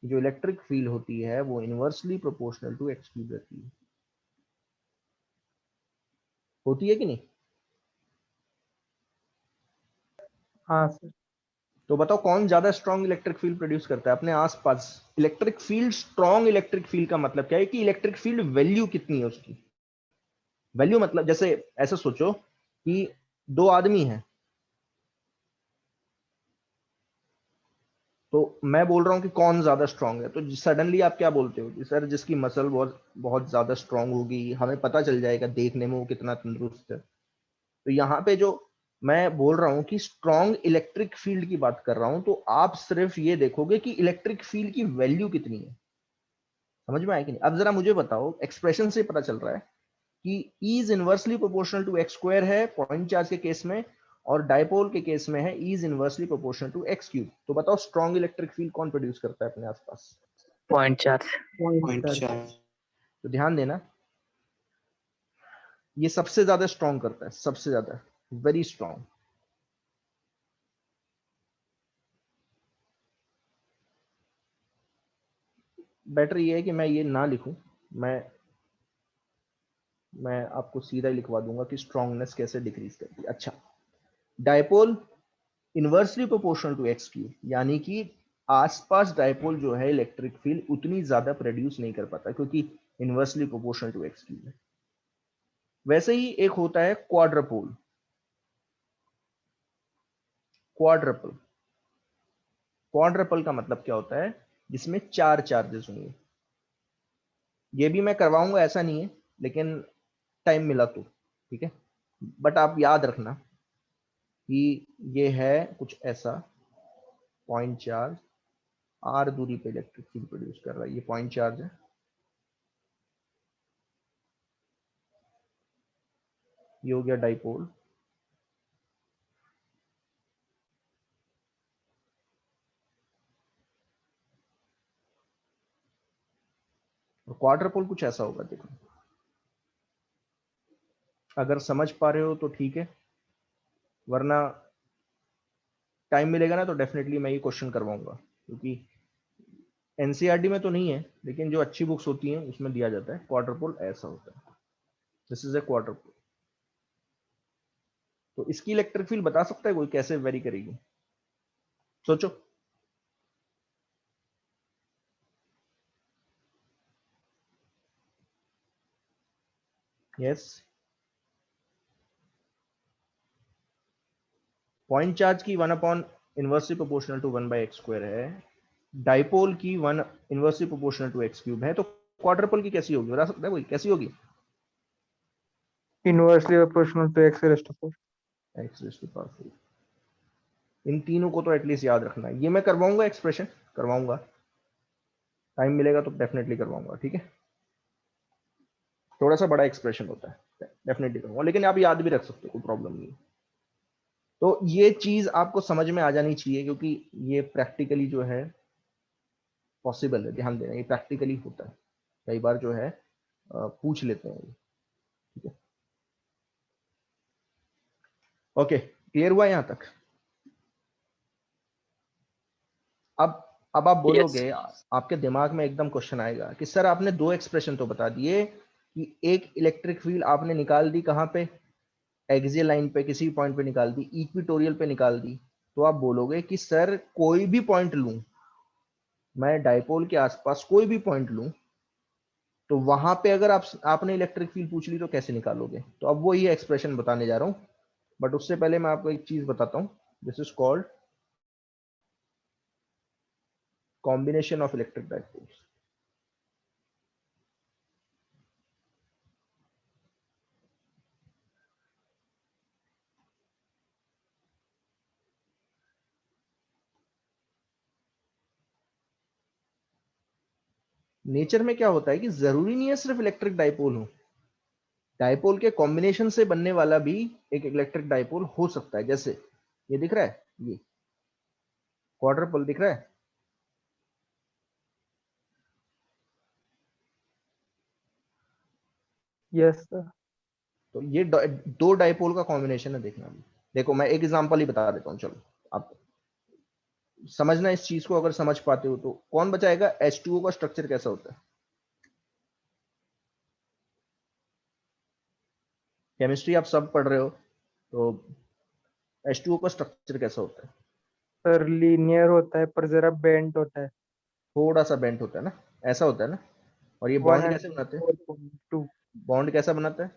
जो इलेक्ट्रिक फील्ड होती है वो इनवर्सली प्रोपोर्शनल टू x³ रहती है। होती है कि नहीं? हाँ सर। तो बताओ कौन ज्यादा स्ट्रॉन्ग इलेक्ट्रिक फील्ड प्रोड्यूस करता है अपने आसपास? Electric field, strong electric field का मतलब क्या है कि इलेक्ट्रिक फील्ड वैल्यू कितनी है उसकी। वैल्यू मतलब जैसे ऐसा सोचो कि दो आदमी हैं, तो मैं बोल रहा हूँ कि कौन ज्यादा स्ट्रांग है, तो सडनली आप क्या बोलते हो कि सर जिसकी मसल बहुत बहुत ज्यादा स्ट्रांग होगी, हमें पता चल जाएगा देखने में वो कितना तंदुरुस्त है। तो यहाँ पे जो मैं बोल रहा हूँ कि स्ट्रांग इलेक्ट्रिक फील्ड की बात कर रहा हूँ, तो आप सिर्फ ये देखोगे कि इलेक्ट्रिक फील्ड की वैल्यू कितनी है। समझ में आया कि नहीं? अब जरा मुझे बताओ, एक्सप्रेशन से पता चल रहा है कि E is inversely proportional to x square है पॉइंट चार्ज के केस में, और डायपोल के केस में है E is inversely proportional to x cube. तो बताओ स्ट्रॉन्ग इलेक्ट्रिक फील्ड कौन प्रोड्यूस करता है अपने आसपास? Point charge. Point point charge. Charge. तो ध्यान देना, ये सबसे ज्यादा स्ट्रॉन्ग करता है, सबसे ज्यादा, वेरी स्ट्रॉन्ग। बेटर ये है कि मैं ये ना लिखूं, मैं आपको सीधा ही लिखवा दूंगा कि स्ट्रॉन्गनेस कैसे डिक्रीज करती है। अच्छा, dipole inversely proportional to x cube, यानी कि आसपास डायपोल जो है इलेक्ट्रिक फील्ड उतनी ज्यादा प्रोड्यूस नहीं कर पाता क्योंकि inversely proportional to x cube है। वैसे ही एक होता है क्वाड्रपोल। क्वाड्रपल, क्वाड्रपल का मतलब क्या होता है? जिसमें 4 चार्जेस होंगे। ये भी मैं करवाऊंगा, ऐसा नहीं है, लेकिन टाइम मिला तो ठीक है। बट आप याद रखना कि ये है कुछ ऐसा, पॉइंट चार्ज आर दूरी पे इलेक्ट्रिक फील्ड प्रोड्यूस कर रहा है, ये पॉइंट चार्ज है। ये हो गया डाइपोल। और क्वाड्रपोल कुछ ऐसा होगा, देखो। अगर समझ पा रहे हो तो ठीक है, वरना टाइम मिलेगा ना तो डेफिनेटली मैं ये क्वेश्चन करवाऊंगा, क्योंकि एनसीईआरटी में तो नहीं है, लेकिन जो अच्छी बुक्स होती हैं उसमें दिया जाता है क्वाड्रपोल ऐसा होता है। This is a quadrupole. तो इसकी इलेक्ट्रिक फील्ड बता सकता है कोई कैसे वेरी करेगी? सोचो। यस, पॉइंट चार्ज की 1 upon inversely proportional to 1 by x square है, डाइपोल की 1 inversely proportional to x cube है, तो क्वाड्रपोल की कैसी होगी? बता सकता है कोई कैसी होगी? Inversely proportional to x raised to 4। X raise to power 4। इन तीनों को तो एटलीस्ट याद रखना है। ये मैं करवाऊंगा, एक्सप्रेशन करवाऊंगा, टाइम मिलेगा तो डेफिनेटली करवाऊंगा, ठीक है। थोड़ा सा बड़ा एक्सप्रेशन होता है, डेफिनेटली करूंगा, लेकिन आप याद भी रख सकते हो, कोई प्रॉब्लम नहीं। तो ये चीज आपको समझ में आ जानी चाहिए, क्योंकि ये प्रैक्टिकली जो है पॉसिबल है। ध्यान देना, ये प्रैक्टिकली होता है, कई बार जो है पूछ लेते हैं ये, ठीक है। ओके, क्लियर हुआ यहां तक? अब आप बोलोगे, आपके दिमाग में एकदम क्वेश्चन आएगा कि सर आपने 2 एक्सप्रेशन तो बता दिए कि एक इलेक्ट्रिक फील्ड आपने निकाल दी कहां पे? एक्सियल लाइन पे किसी भी पॉइंट पे निकाल दी, इक्विटोरियल पे निकाल दी। तो आप बोलोगे कि सर कोई भी पॉइंट लूं, मैं डायपोल के आसपास कोई भी पॉइंट लूं, तो वहां पे अगर आपने इलेक्ट्रिक फील्ड पूछ ली तो कैसे निकालोगे? तो अब वो ये एक्सप्रेशन बताने जा रहा हूं, बट उससे पहले मैं आपको एक चीज बताता हूं। This is called combination of electric dipoles. Nature में क्या होता है कि जरूरी नहीं है सिर्फ इलेक्ट्रिक डायपोल हो, डायपोल के कॉम्बिनेशन से बनने वाला भी एक इलेक्ट्रिक डायपोल हो सकता है। जैसे ये दिख रहा है, ये क्वाड्रपोल दिख रहा है, यस सर। तो ये दो डायपोल का कॉम्बिनेशन है, देखना। देखो मैं एक एग्जांपल ही बता देता हूँ, चलो आप समझना इस चीज को। अगर समझ पाते हो तो कौन बचाएगा, H2O का स्ट्रक्चर कैसा होता है? केमिस्ट्री आप सब पढ़ रहे हो, तो H2O का स्ट्रक्चर कैसा होता है? सर लीनियर होता है पर जरा बेंट होता है। थोड़ा सा बेंट होता है ना, ऐसा होता है ना। और ये वन बॉन्ड एंड कैसे बनाते हैं? 4.2। बॉन्ड कैसा बनाता है?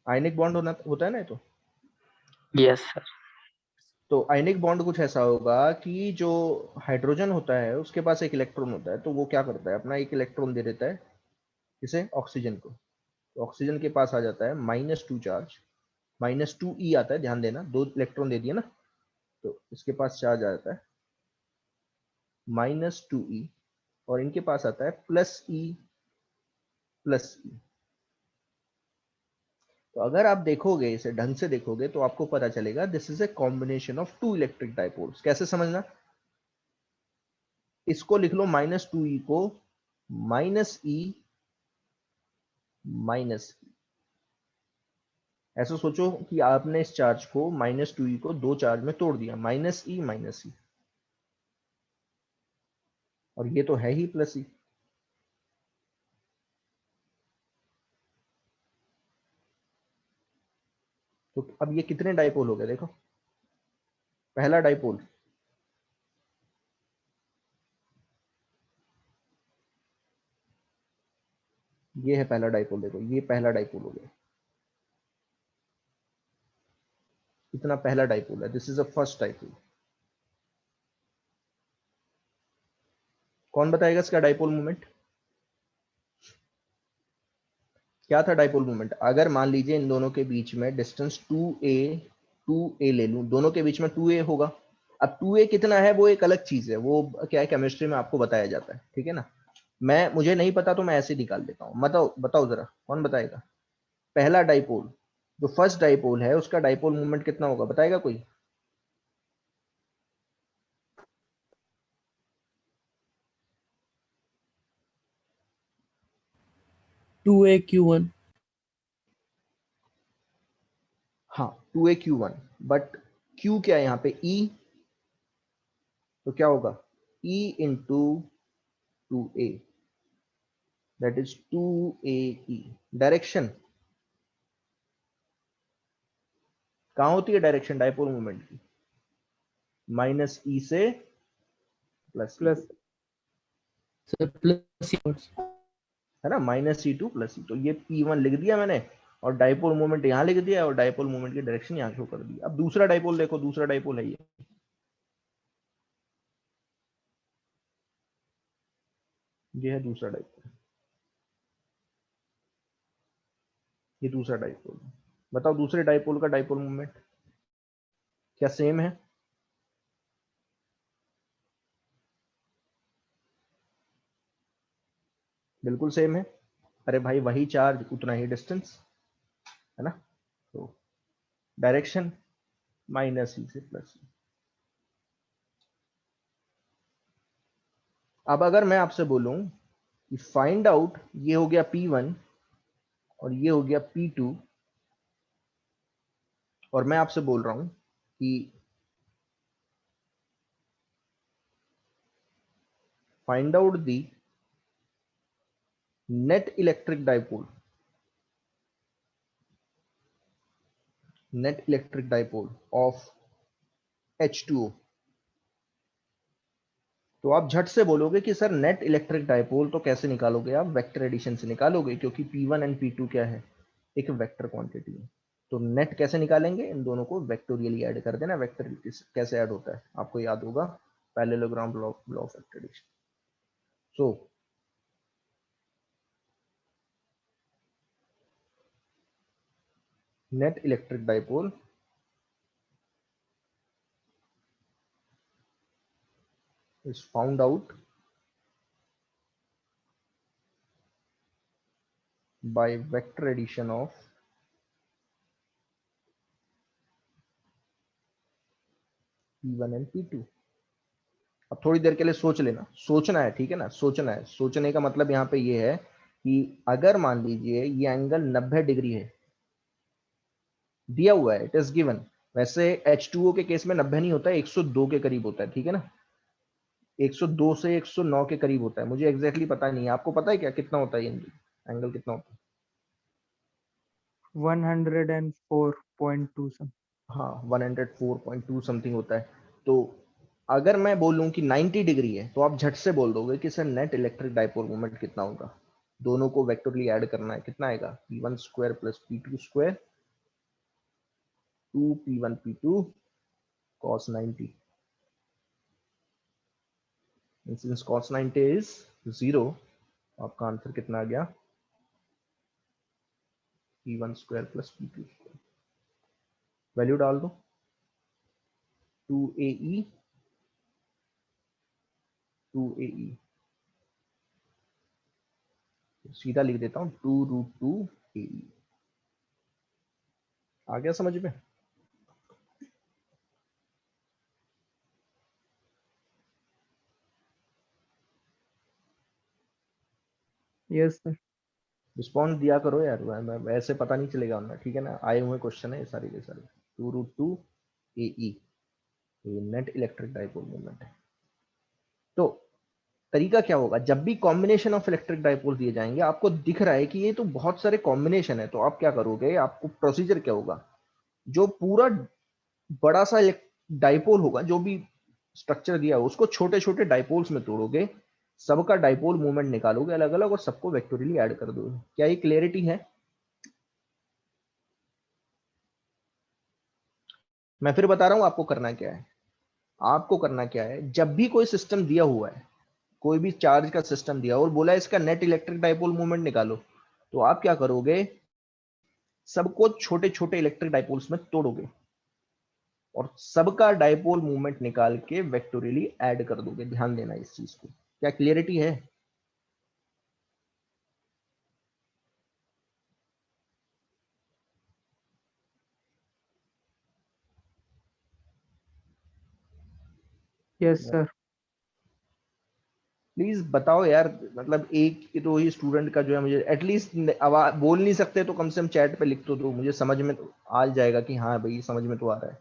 आयनिक बॉन्ड होता है ना ये तो। Yes sir. तो आयनिक बॉन्ड कुछ ऐसा होगा कि जो हाइड्रोजन होता है उसके पास एक इलेक्ट्रॉन होता है, तो वो क्या करता है, अपना एक इलेक्ट्रॉन दे देता है किसे, ऑक्सीजन को। तो ऑक्सीजन के पास आ जाता है -2 चार्ज, -2e आता है, ध्यान देना, 2 इलेक्ट्रॉन दे दिया ना, तो इसके पास चार्ज आ जाता है -2e, और इनके पास आता है +e +e। तो अगर आप देखोगे, इसे ढंग से देखोगे, तो आपको पता चलेगा this is a combination of 2 electric dipoles. कैसे समझना, इसको लिख लो -2e को -e -e। ऐसा सोचो कि आपने इस चार्ज को -2e को 2 चार्ज में तोड़ दिया, -e -e, और ये तो है ही +e। तो अब ये कितने डाइपोल हो गए देखो। पहला डाइपोल, ये है पहला डाइपोल, देखो ये पहला डाइपोल हो गया, इतना पहला डाइपोल है, this is a first dipole. कौन बताएगा इसका डाइपोल मोमेंट क्या था? डाइपोल मोमेंट, अगर मान लीजिए इन दोनों के बीच में डिस्टेंस 2a ले लूं, दोनों के बीच में 2a होगा। अब 2a कितना है वो एक अलग चीज है, वो क्या है, केमिस्ट्री में आपको बताया जाता है, ठीक है ना। मुझे नहीं पता तो मैं ऐसे निकाल देता हूँ। बताओ बताओ जरा, कौन बताएगा? पहला डाइपोल, जो फर्स्ट डाइपोल है, उसका डाइपोल मोमेंट कितना होगा, बताएगा कोई? Two a q one. हाँ, 2aq1, बट q क्या है यहाँ पे, e, तो क्या होगा, e into 2a, that is 2ae। Direction कहाँ होती है, डायरेक्शन डाइपोल मोमेंट की, -e से +e, प्लस सर प्लस है ना, -e टू +e। तो ये p1 लिख दिया मैंने, और डाइपोल मोमेंट यहाँ लिख दिया, और डाइपोल मोमेंट की डायरेक्शन यहाँ शो कर दी। अब दूसरा डाइपोल देखो, दूसरा डाइपोल है ये है दूसरा डाइपोल, ये दूसरा डाइपोल। बताओ दूसरे डाइपोल का डाइपोल मोमेंट क्या सेम है? बिल्कुल सेम है। अरे भाई वही चार्ज उतना ही डिस्टेंस, है ना। तो डायरेक्शन -e से +e। अब अगर मैं आपसे बोलूं कि फाइंड आउट, ये हो गया P1 और ये हो गया P2, और मैं आपसे बोल रहा हूं कि find out the net electric dipole, net electric dipole of H2O, तो आप झट से बोलोगे कि सर नेट इलेक्ट्रिक डाइपोल तो कैसे निकालोगे आप, वेक्टर एडिशन से निकालोगे, क्योंकि P1 एंड P2 क्या है, एक वेक्टर क्वांटिटी है। तो नेट कैसे निकालेंगे, इन दोनों को वेक्टोरियली ऐड कर देना। वेक्टर कैसे ऐड होता है आपको याद होगा, parallelogram law of vector addition. So net electric dipole is found out by vector addition of P1 and P2। अब थोड़ी देर के लिए सोच लेना, सोचना है, ठीक है ना, सोचना है। सोचने का मतलब यहाँ पे ये है कि अगर मान लीजिए ये एंगल 90 डिग्री है, दिया हुआ है, इट इज गिवन। वैसे H2O के केस में 90 नहीं होता है, 102 के करीब होता है, ठीक है ना, 102 से 109 के करीब होता है। मुझे एग्जैक्टली पता नहीं है, आपको पता है क्या कितना होता है ये एंगल कितना होता है? 104.2 सम। हाँ, 104.2 समथिंग होता है। तो अगर मैं बोलूं कि 90 डिग्री है, तो आप झट से बोल दोगे कि sir net electric dipole moment कितना होगा। दोनों को वेक्टोरली ऐड करना है, कितना आएगा, P1 square plus P2 square, 2 P1 P2 cos 90. And since cos 90 is 0, आपका आंसर कितना आ गया? p1 square plus p2 square. Value डाल दो. 2ae 2ae, सीधा लिख देता हूं 2√2 ae. आ गया समझ में? Yes sir. रिस्पॉन्स दिया करो यार, वैसे पता नहीं चलेगा वरना, ठीक है ना? आए हुए क्वेश्चन है ये सारे के सारे. 2√2 ae ये नेट इलेक्ट्रिक डाइपोल मोमेंट है. तो तरीका क्या होगा? जब भी कॉम्बिनेशन ऑफ इलेक्ट्रिक डाइपोल दिए जाएंगे, आपको दिख रहा है कि ये तो बहुत सारे कॉम्बिनेशन है, तो आप क्या करोगे? आपको प्रोसीजर क्या होगा? जो पूरा बड़ा सा डाइपोल होगा, जो भी स्ट्रक्चर दिया हो, उसको छोटे छोटे डाइपोल्स में तोड़ोगे, सबका डाइपोल मूवमेंट निकालोगे अलग अलग और सबको वेक्टोरियली ऐड कर दोगे. क्या ये क्लियरिटी है? मैं फिर बता रहा हूं आपको करना क्या है. आपको करना क्या है, जब भी कोई सिस्टम दिया हुआ है, कोई भी चार्ज का सिस्टम दिया और बोला इसका नेट इलेक्ट्रिक डाइपोल मूवमेंट निकालो, तो आप क्या करोगे? सबको छोटे छोटे इलेक्ट्रिक डाइपोल्स में तोड़ोगे और सबका डाइपोल मूवमेंट निकाल के वेक्टोरियली ऐड कर दोगे. ध्यान देना इस चीज को. क्या क्लियरिटी है? Yes sir. प्लीज बताओ यार. मतलब एक तो ही स्टूडेंट का जो है, मुझे एटलीस्ट आवाज बोल नहीं सकते तो कम से कम चैट पे लिख तो दो, मुझे समझ में तो आ जाएगा कि हाँ भाई समझ में तो आ रहा है.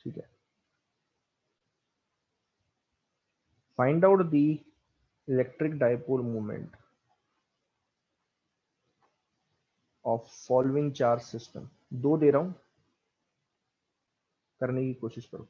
ठीक है. Find out the electric dipole movement of following charge system. दो दे रहा हूं, करने की कोशिश करो.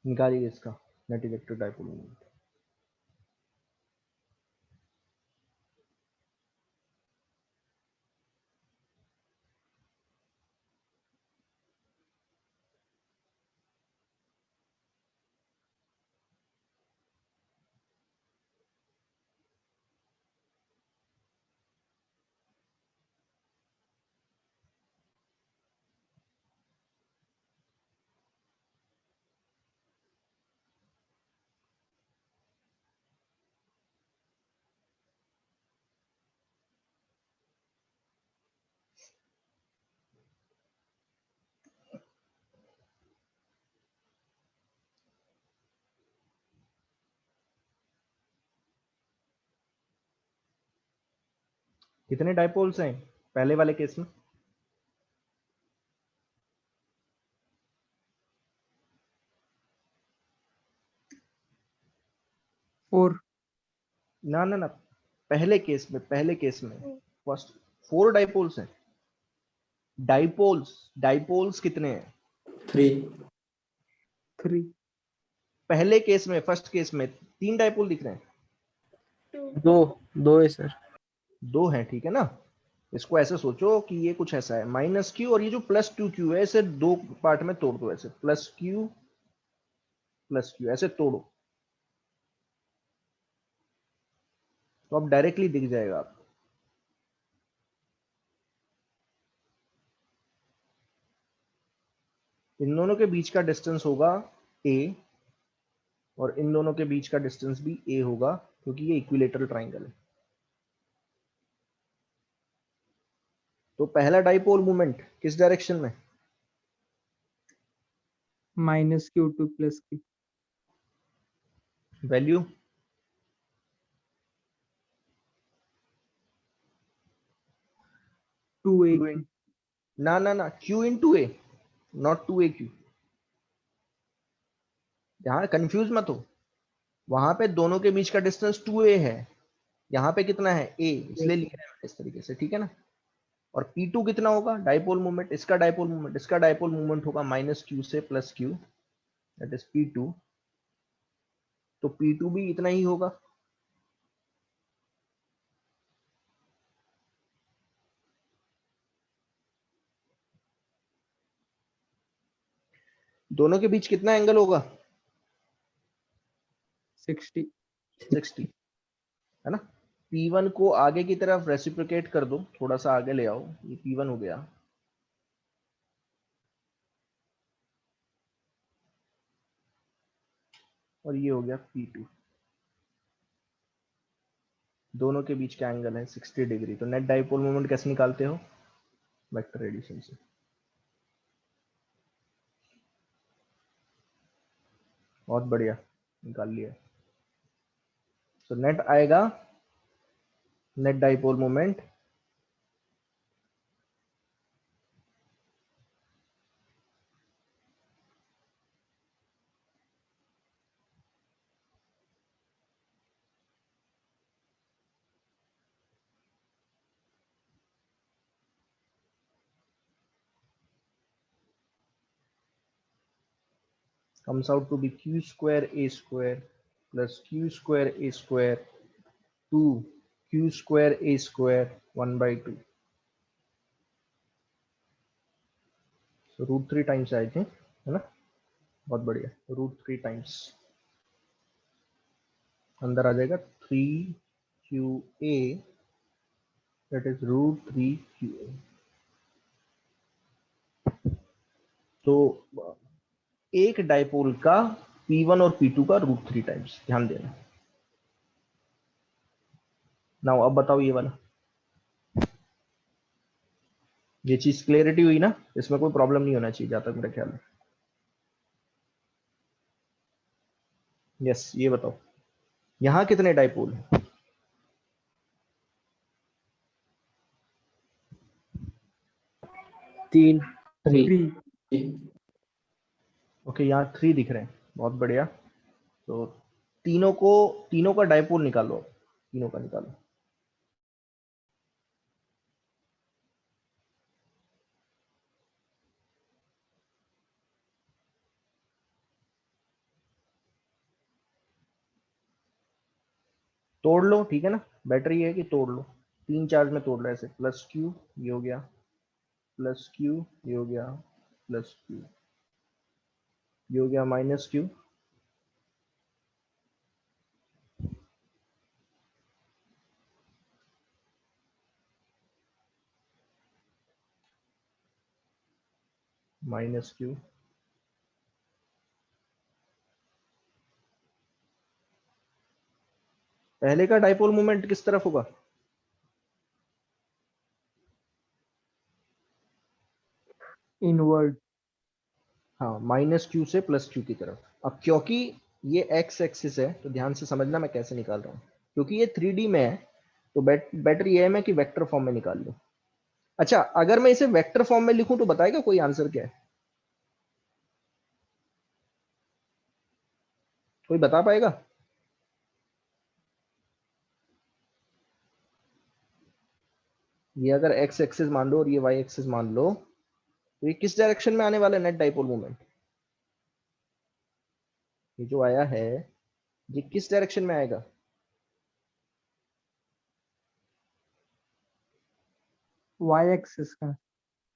निकालिए इसका नेट इलेक्ट्रिक डाइपोल मूवमेंट. कितने डाइपोल्स हैं पहले वाले केस में? 4. ना ना ना, पहले केस में फर्स्ट 4 डाइपोल्स हैं. डाइपोल्स कितने हैं? 3. 3. पहले केस में, फर्स्ट केस में 3 डाइपोल दिख रहे हैं. 2 है सर. 2 हैं, ठीक है ना? इसको ऐसे सोचो कि ये कुछ ऐसा है माइनस क्यू, और ये जो प्लस टू क्यू है इसे दो पार्ट में तोड़ दो, ऐसे प्लस क्यू ऐसे तोड़ो, तो अब डायरेक्टली दिख जाएगा आपको। इन दोनों के बीच का डिस्टेंस होगा a, और इन दोनों के बीच का डिस्टेंस भी a होगा, क्योंकि ये इक्विलेटरल ट्राइंगल है। तो पहला डाइपोल मोमेंट किस डायरेक्शन में? -q2 + q। Value two a q in, ना q into a, not 2aq। यहां कंफ्यूज मत हो, वहां पे दोनों के बीच का डिस्टेंस 2a है, यहाँ पे कितना है a, इसलिए लिख रहे हैं इस तरीके से, ठीक है ना। और P2 कितना होगा? डाइपोल मोमेंट, इसका डाइपोल मोमेंट, इसका डाइपोल मोमेंट होगा -q से +q, दैट इज P2। तो P2 भी इतना ही होगा। दोनों के बीच कितना एंगल होगा? 60। 60, है ना। P1 को आगे की तरफ रेसिप्रोकेट कर दो, थोड़ा सा आगे ले आओ, ये P1 हो गया। और ये हो गया P2। दोनों के बीच का एंगल है 60 डिग्री। तो नेट डाइपोल मोमेंट कैसे निकालते हो? वेक्टर एडिशन से। बहुत बढ़िया, निकाल लिया। तो नेट आएगा, net dipole moment comes out to be q square a square plus q square a square 2 q square a square 1/2। so √3 times आए थे, है ना। बहुत बढ़िया, √3 टाइम्स अंदर आ जाएगा 3qa, दैट इज √3qa। तो एक डाइपोल का P1 और P2 का √3 टाइम्स, ध्यान देना। नाउ अब बताओ ये वाला, ये चीज क्लियरिटी हुई ना, इसमें कोई प्रॉब्लम नहीं होना चाहिए जहां तक मेरा ख्याल है। यस, ये बताओ यहां कितने डाइपोल हैं? 3 3 3। ओके, यहाँ 3 दिख रहे हैं, बहुत बढ़िया। तो तीनों का डाइपोल निकालो, तीनों का निकालो। तोड़ लो, ठीक है ना, बैटरी है कि तोड़ लो, 3 चार्ज में तोड़ लो ऐसे, +q ये हो गया, +q ये हो गया, +q ये हो गया, -q -q। पहले का डाइपोल मोमेंट किस तरफ होगा? इनवर्ड। हाँ, -q से +q की तरफ। अब क्योंकि ये x एक्सिस है तो ध्यान से समझना मैं कैसे निकाल रहा हूँ, क्योंकि ये 3D में है तो बेटर ये है मैं कि वेक्टर फॉर्म में निकाल लूँ। अच्छा, अगर मैं इसे वेक्टर फॉर्म में लिखूं तो बताएगा कोई आंसर क्या है? कोई बता पाएगा? ये अगर x एक्सिस मान लो और ये y एक्सिस मान लो, तो ये किस डायरेक्शन में आने वाला है नेट डाइपोल मोमेंट? ये जो आया है ये किस डायरेक्शन में आएगा? वाई एक्सिस का।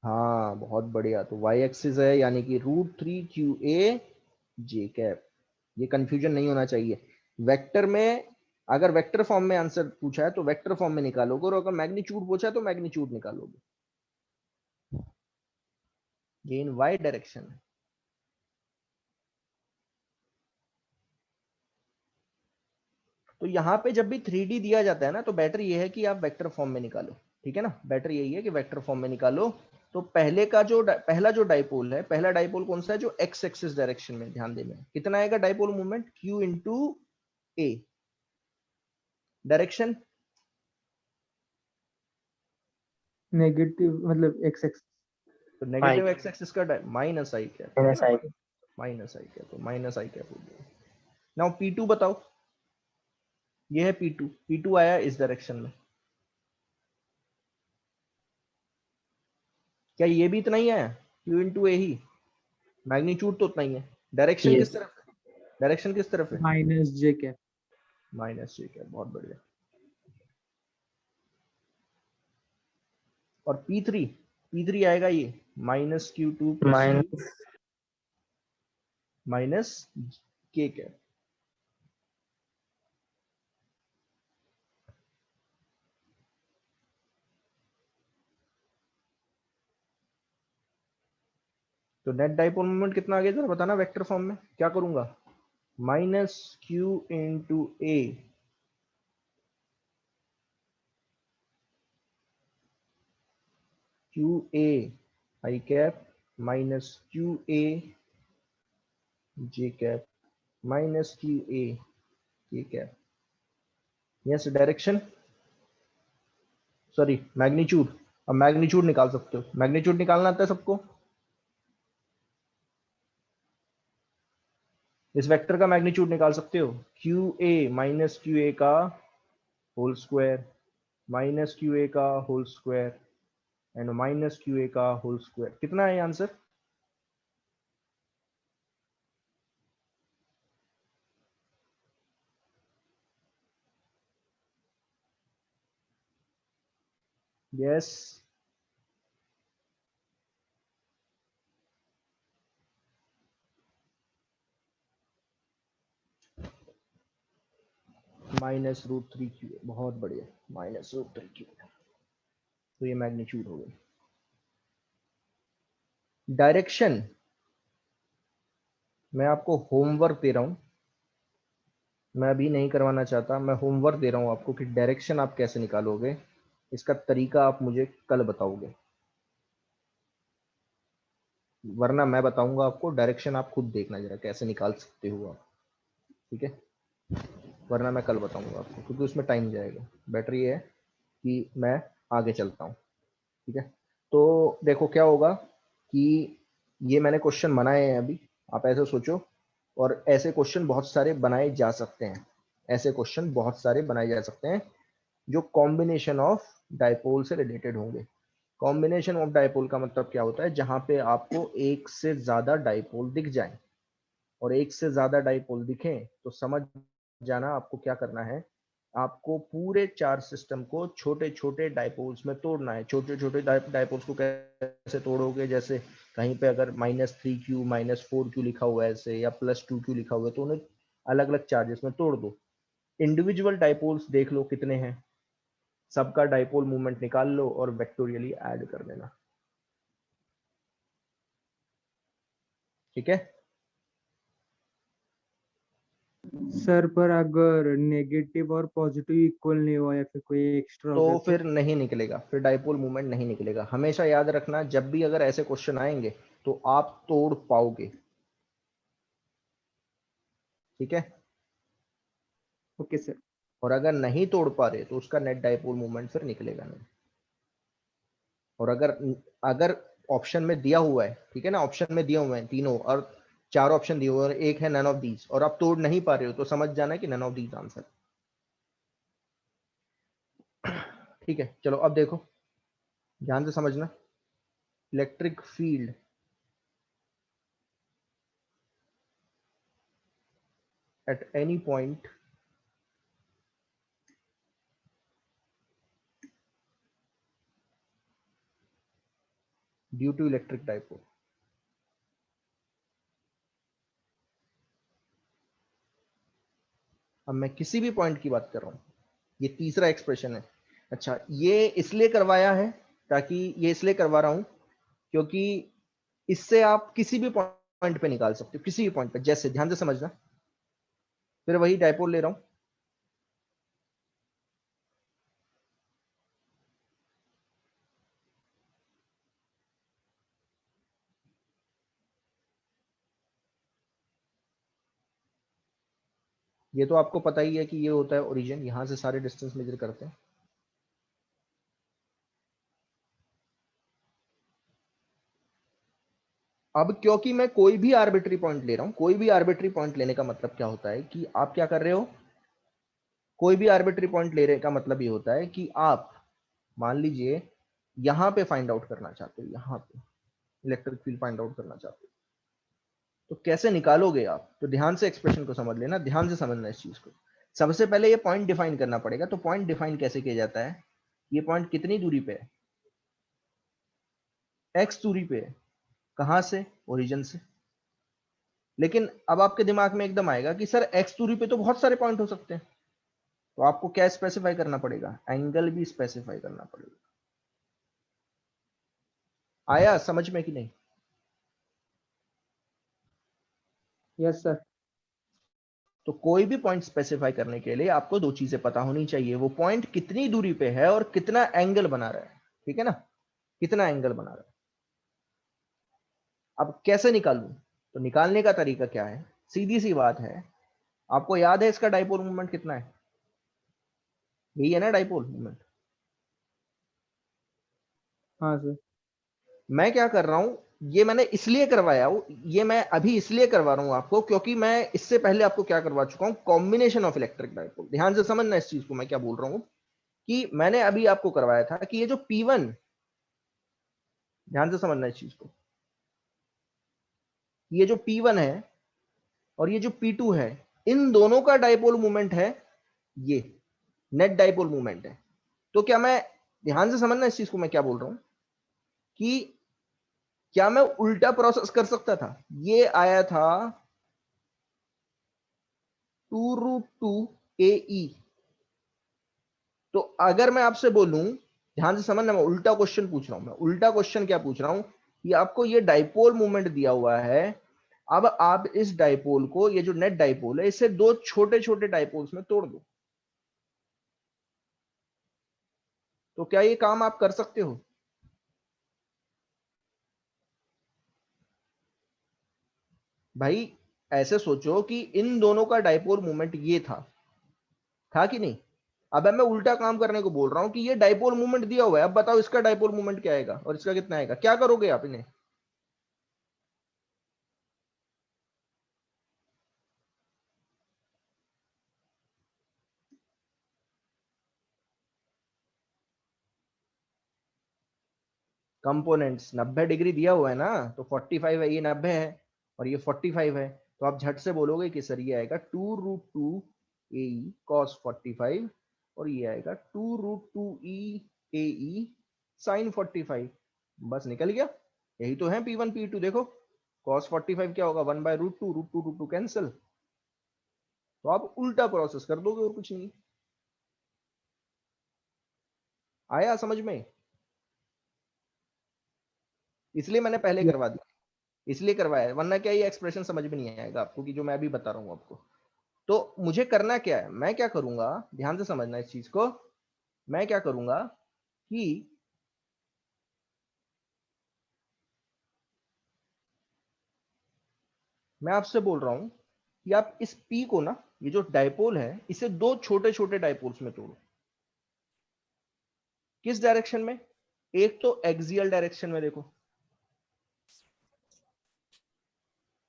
हाँ बहुत बढ़िया, तो वाई एक्सिस है यानी कि √3 QA जे कैप। ये कंफ्यूजन नहीं होना चाहिए। वेक्टर में अगर वेक्टर फॉर्म में आंसर पूछा है तो वेक्टर फॉर्म में निकालोगे, और अगर मैग्नीट्यूड पूछा है तो मैग्नीट्यूड निकालोगे। ये इन वाई डायरेक्शन है। तो यहाँ पे जब भी 3D दिया जाता है ना, तो बेटर ये है कि आप वेक्टर फॉर्म में निकालो। ठीक है ना, बेटर यही है कि वेक्टर फॉर्म में निकालो। तो पहला जो डाइपोल है, पहला डाइपोल कौन सा है, जो एक्स एक्सिस डायरेक्शन में, ध्यान देना कितना आएगा डाइपोल मूवमेंट, Q इंटू ए। डायरेक्शन नेगेटिव मतलब एक्स एक्स। तो नेगेटिव एक्स एक्सिस का माइनस आई कैप, माइनस आई। माइनस आई कैप, तो माइनस आई कैप हो गया। नाउ P2 बताओ, ये है P2, P2 आया इस डायरेक्शन में। क्या ये भी इतना ही आया, Q इंटू ए ही, मैग्नीट्यूड तो उतना ही है। डायरेक्शन किस यस। तरफ है, डायरेक्शन किस तरफ है, माइनस जे कैप। माइनस जे कैप, बहुत बढ़िया। और P3 आएगा ये -Q2 plus Q minus minus के कैप। तो नेट डाइपोल मोमेंट कितना आ गया जरा बताना, वेक्टर फॉर्म में क्या करूंगा, -Q इंटू ए QA आई कैप माइनस QA जे कैप माइनस QA के cap. Yes, direction sorry magnitude. अब मैग्नीट्यूड निकाल सकते हो, मैग्नीट्यूड निकालना आता है सबको। इस वेक्टर का मैग्नीट्यूड निकाल सकते हो, QA माइनस QA का होल स्क्वायर माइनस QA का whole square and minus QA का होल स्क्वायर। कितना है आंसर, यस -√3 QA, बहुत बढ़िया, -√3 QA। तो ये मैग्नीट्यूड हो गई। डायरेक्शन मैं आपको होमवर्क दे रहा हूं, मैं अभी नहीं करवाना चाहता, मैं होमवर्क दे रहा हूं आपको कि डायरेक्शन आप कैसे निकालोगे। इसका तरीका आप मुझे कल बताओगे, वरना मैं बताऊंगा आपको डायरेक्शन, आप खुद देखना जरा कैसे निकाल सकते हो आप। ठीक है, वरना मैं कल बताऊंगा आपको, क्योंकि उसमें टाइम जाएगा। बेटर ये है कि मैं आगे चलता हूँ। ठीक है, तो देखो क्या होगा कि ये मैंने क्वेश्चन बनाए हैं अभी, आप ऐसे सोचो, और ऐसे क्वेश्चन बहुत सारे बनाए जा सकते हैं, ऐसे क्वेश्चन बहुत सारे बनाए जा सकते हैं जो कॉम्बिनेशन ऑफ डाइपोल से रिलेटेड होंगे। कॉम्बिनेशन ऑफ डाइपोल का मतलब क्या होता है, जहां पे आपको एक से ज्यादा डाइपोल दिख जाए, और एक से ज्यादा डाइपोल दिखें तो समझ जाना आपको क्या करना है, आपको पूरे चार्ज सिस्टम को छोटे छोटे डाइपोल्स में तोड़ना है। छोटे छोटे डाइपोल्स को कैसे तोड़ोगे, जैसे कहीं पे अगर -3Q -4Q लिखा हुआ है ऐसे, या +2Q लिखा हुआ है, तो उन्हें अलग अलग चार्जेस में तोड़ दो। इंडिविजुअल डाइपोल्स देख लो कितने हैं, सबका डाइपोल मूवमेंट निकाल लो और वेक्टोरियली ऐड कर देना। ठीक है, सर पर अगर नेगेटिव और पॉजिटिव इक्वल नहीं हुआ या फिर कोई एक्स्ट्रा हो तो गया तो? फिर नहीं निकलेगा, फिर डाइपोल मूवमेंट नहीं निकलेगा। हमेशा याद रखना, जब भी अगर ऐसे क्वेश्चन आएंगे तो आप तोड़ पाओगे। ठीक है, ओके सर। और अगर नहीं तोड़ पा रहे तो उसका नेट डाइपोल मूवमेंट फिर निकलेगा नहीं। और अगर अगर ऑप्शन में दिया हुआ है, ठीक है ना, ऑप्शन में दिया हुआ है तीनों, और चार ऑप्शन दिए हुए और एक है नन ऑफ दीज, और आप तोड़ नहीं पा रहे हो, तो समझ जाना कि नन ऑफ दीज आंसर। ठीक है, चलो अब देखो, ध्यान से समझना। Electric field at any point due to electric dipole. अब मैं किसी भी पॉइंट की बात कर रहा हूं, ये तीसरा एक्सप्रेशन है। अच्छा, ये इसलिए करवाया है, ताकि ये इसलिए करवा रहा हूं क्योंकि इससे आप किसी भी पॉइंट पे निकाल सकते हो, किसी भी पॉइंट पे। जैसे ध्यान से समझना, फिर वही डाइपोल ले रहा हूं, ये तो आपको पता ही है कि ये होता है ओरिजिन, यहां से सारे डिस्टेंस मेजर करते हैं। अब क्योंकि मैं कोई भी आर्बिट्री पॉइंट ले रहा हूं, कोई भी आर्बिट्री पॉइंट लेने का मतलब क्या होता है कि आप क्या कर रहे हो, कोई भी आर्बिट्री पॉइंट लेने का मतलब ये होता है कि आप मान लीजिए यहां पे फाइंड आउट करना चाहते हो, यहां पे इलेक्ट्रिक फील्ड फाइंड आउट करना चाहते हो, तो कैसे निकालोगे आप? तो ध्यान से एक्सप्रेशन को समझ लेना, ध्यान से समझना इस चीज को। सबसे पहले ये पॉइंट डिफाइन करना पड़ेगा। तो पॉइंट डिफाइन कैसे किया जाता है? ये पॉइंट कितनी दूरी पे है? x दूरी पे है। कहां से? ओरिजिन से। लेकिन अब आपके दिमाग में एकदम आएगा कि सर x दूरी पे तो बहुत सारे पॉइंट हो सकते हैं, तो आपको क्या स्पेसिफाई करना पड़ेगा? एंगल भी स्पेसिफाई करना पड़ेगा। आया समझ में कि नहीं? Yes sir. तो कोई भी पॉइंट स्पेसिफाई करने के लिए आपको दो चीजें पता होनी चाहिए, वो पॉइंट कितनी दूरी पे है और कितना एंगल बना रहा है। ठीक है ना, कितना एंगल बना रहा है। अब कैसे निकालूं? तो निकालने का तरीका क्या है? सीधी सी बात है, आपको याद है इसका डाइपोल मोमेंट कितना है? यही है ना डाइपोल मोमेंट। हाँ सर। मैं क्या कर रहा हूं, ये मैंने इसलिए करवाया, ये मैं अभी इसलिए करवा रहा हूं आपको क्योंकि मैं इससे पहले आपको क्या करवा चुका हूं, कॉम्बिनेशन ऑफ इलेक्ट्रिक डाइपोल। ध्यान से समझना इस चीज को, मैं क्या बोल रहा हूं कि मैंने अभी आपको करवाया था कि ये जो P1, ध्यान से समझना इस चीज को, ये जो P1 है और ये जो P2 है, इन दोनों का डाइपोल मोमेंट है, ये नेट डाइपोल मोमेंट है। तो क्या मैं, ध्यान से समझना इस चीज को, मैं क्या बोल रहा हूं कि क्या मैं उल्टा प्रोसेस कर सकता था? ये आया था 2√2 AE। तो अगर मैं आपसे बोलूं, ध्यान से समझना, मैं उल्टा क्वेश्चन पूछ रहा हूं। मैं उल्टा क्वेश्चन क्या पूछ रहा हूं कि आपको ये डाइपोल मोमेंट दिया हुआ है, अब आप इस डाइपोल को, ये जो नेट डाइपोल है, इसे दो छोटे छोटे डाइपोल्स में तोड़ दो। तो क्या ये काम आप कर सकते हो? भाई ऐसे सोचो कि इन दोनों का डाइपोल मोमेंट ये था कि नहीं? अब मैं उल्टा काम करने को बोल रहा हूं कि ये डाइपोल मोमेंट दिया हुआ है, अब बताओ इसका डाइपोल मोमेंट क्या आएगा और इसका कितना आएगा? क्या करोगे आप इन्हें? कंपोनेंट्स 90 डिग्री दिया हुआ है ना, तो 45 है, ये 90 है और ये 45 है। तो आप झट से बोलोगे कि सर ये आएगा 2√2 AE cos 45 और ये आएगा 2√2 AE sin 45। बस निकल गया। यही तो है P1 P2। देखो cos 45 क्या होगा, 1/√2, √2 कैंसिल। तो आप उल्टा प्रोसेस कर दोगे और कुछ नहीं। आया समझ में? इसलिए मैंने पहले यस। करवा दिया, इसलिए करवाया है, वरना क्या ये एक्सप्रेशन समझ में नहीं आएगा आपको कि जो मैं अभी बता रहा हूं आपको। तो मुझे करना क्या है, मैं क्या करूंगा, ध्यान से समझना इस चीज को। मैं क्या करूंगा कि मैं आपसे बोल रहा हूं कि आप इस P को ना, ये जो डाइपोल है, इसे दो छोटे छोटे डाइपोल्स में तोड़ो। किस डायरेक्शन में? एक तो एक्सियल डायरेक्शन में, देखो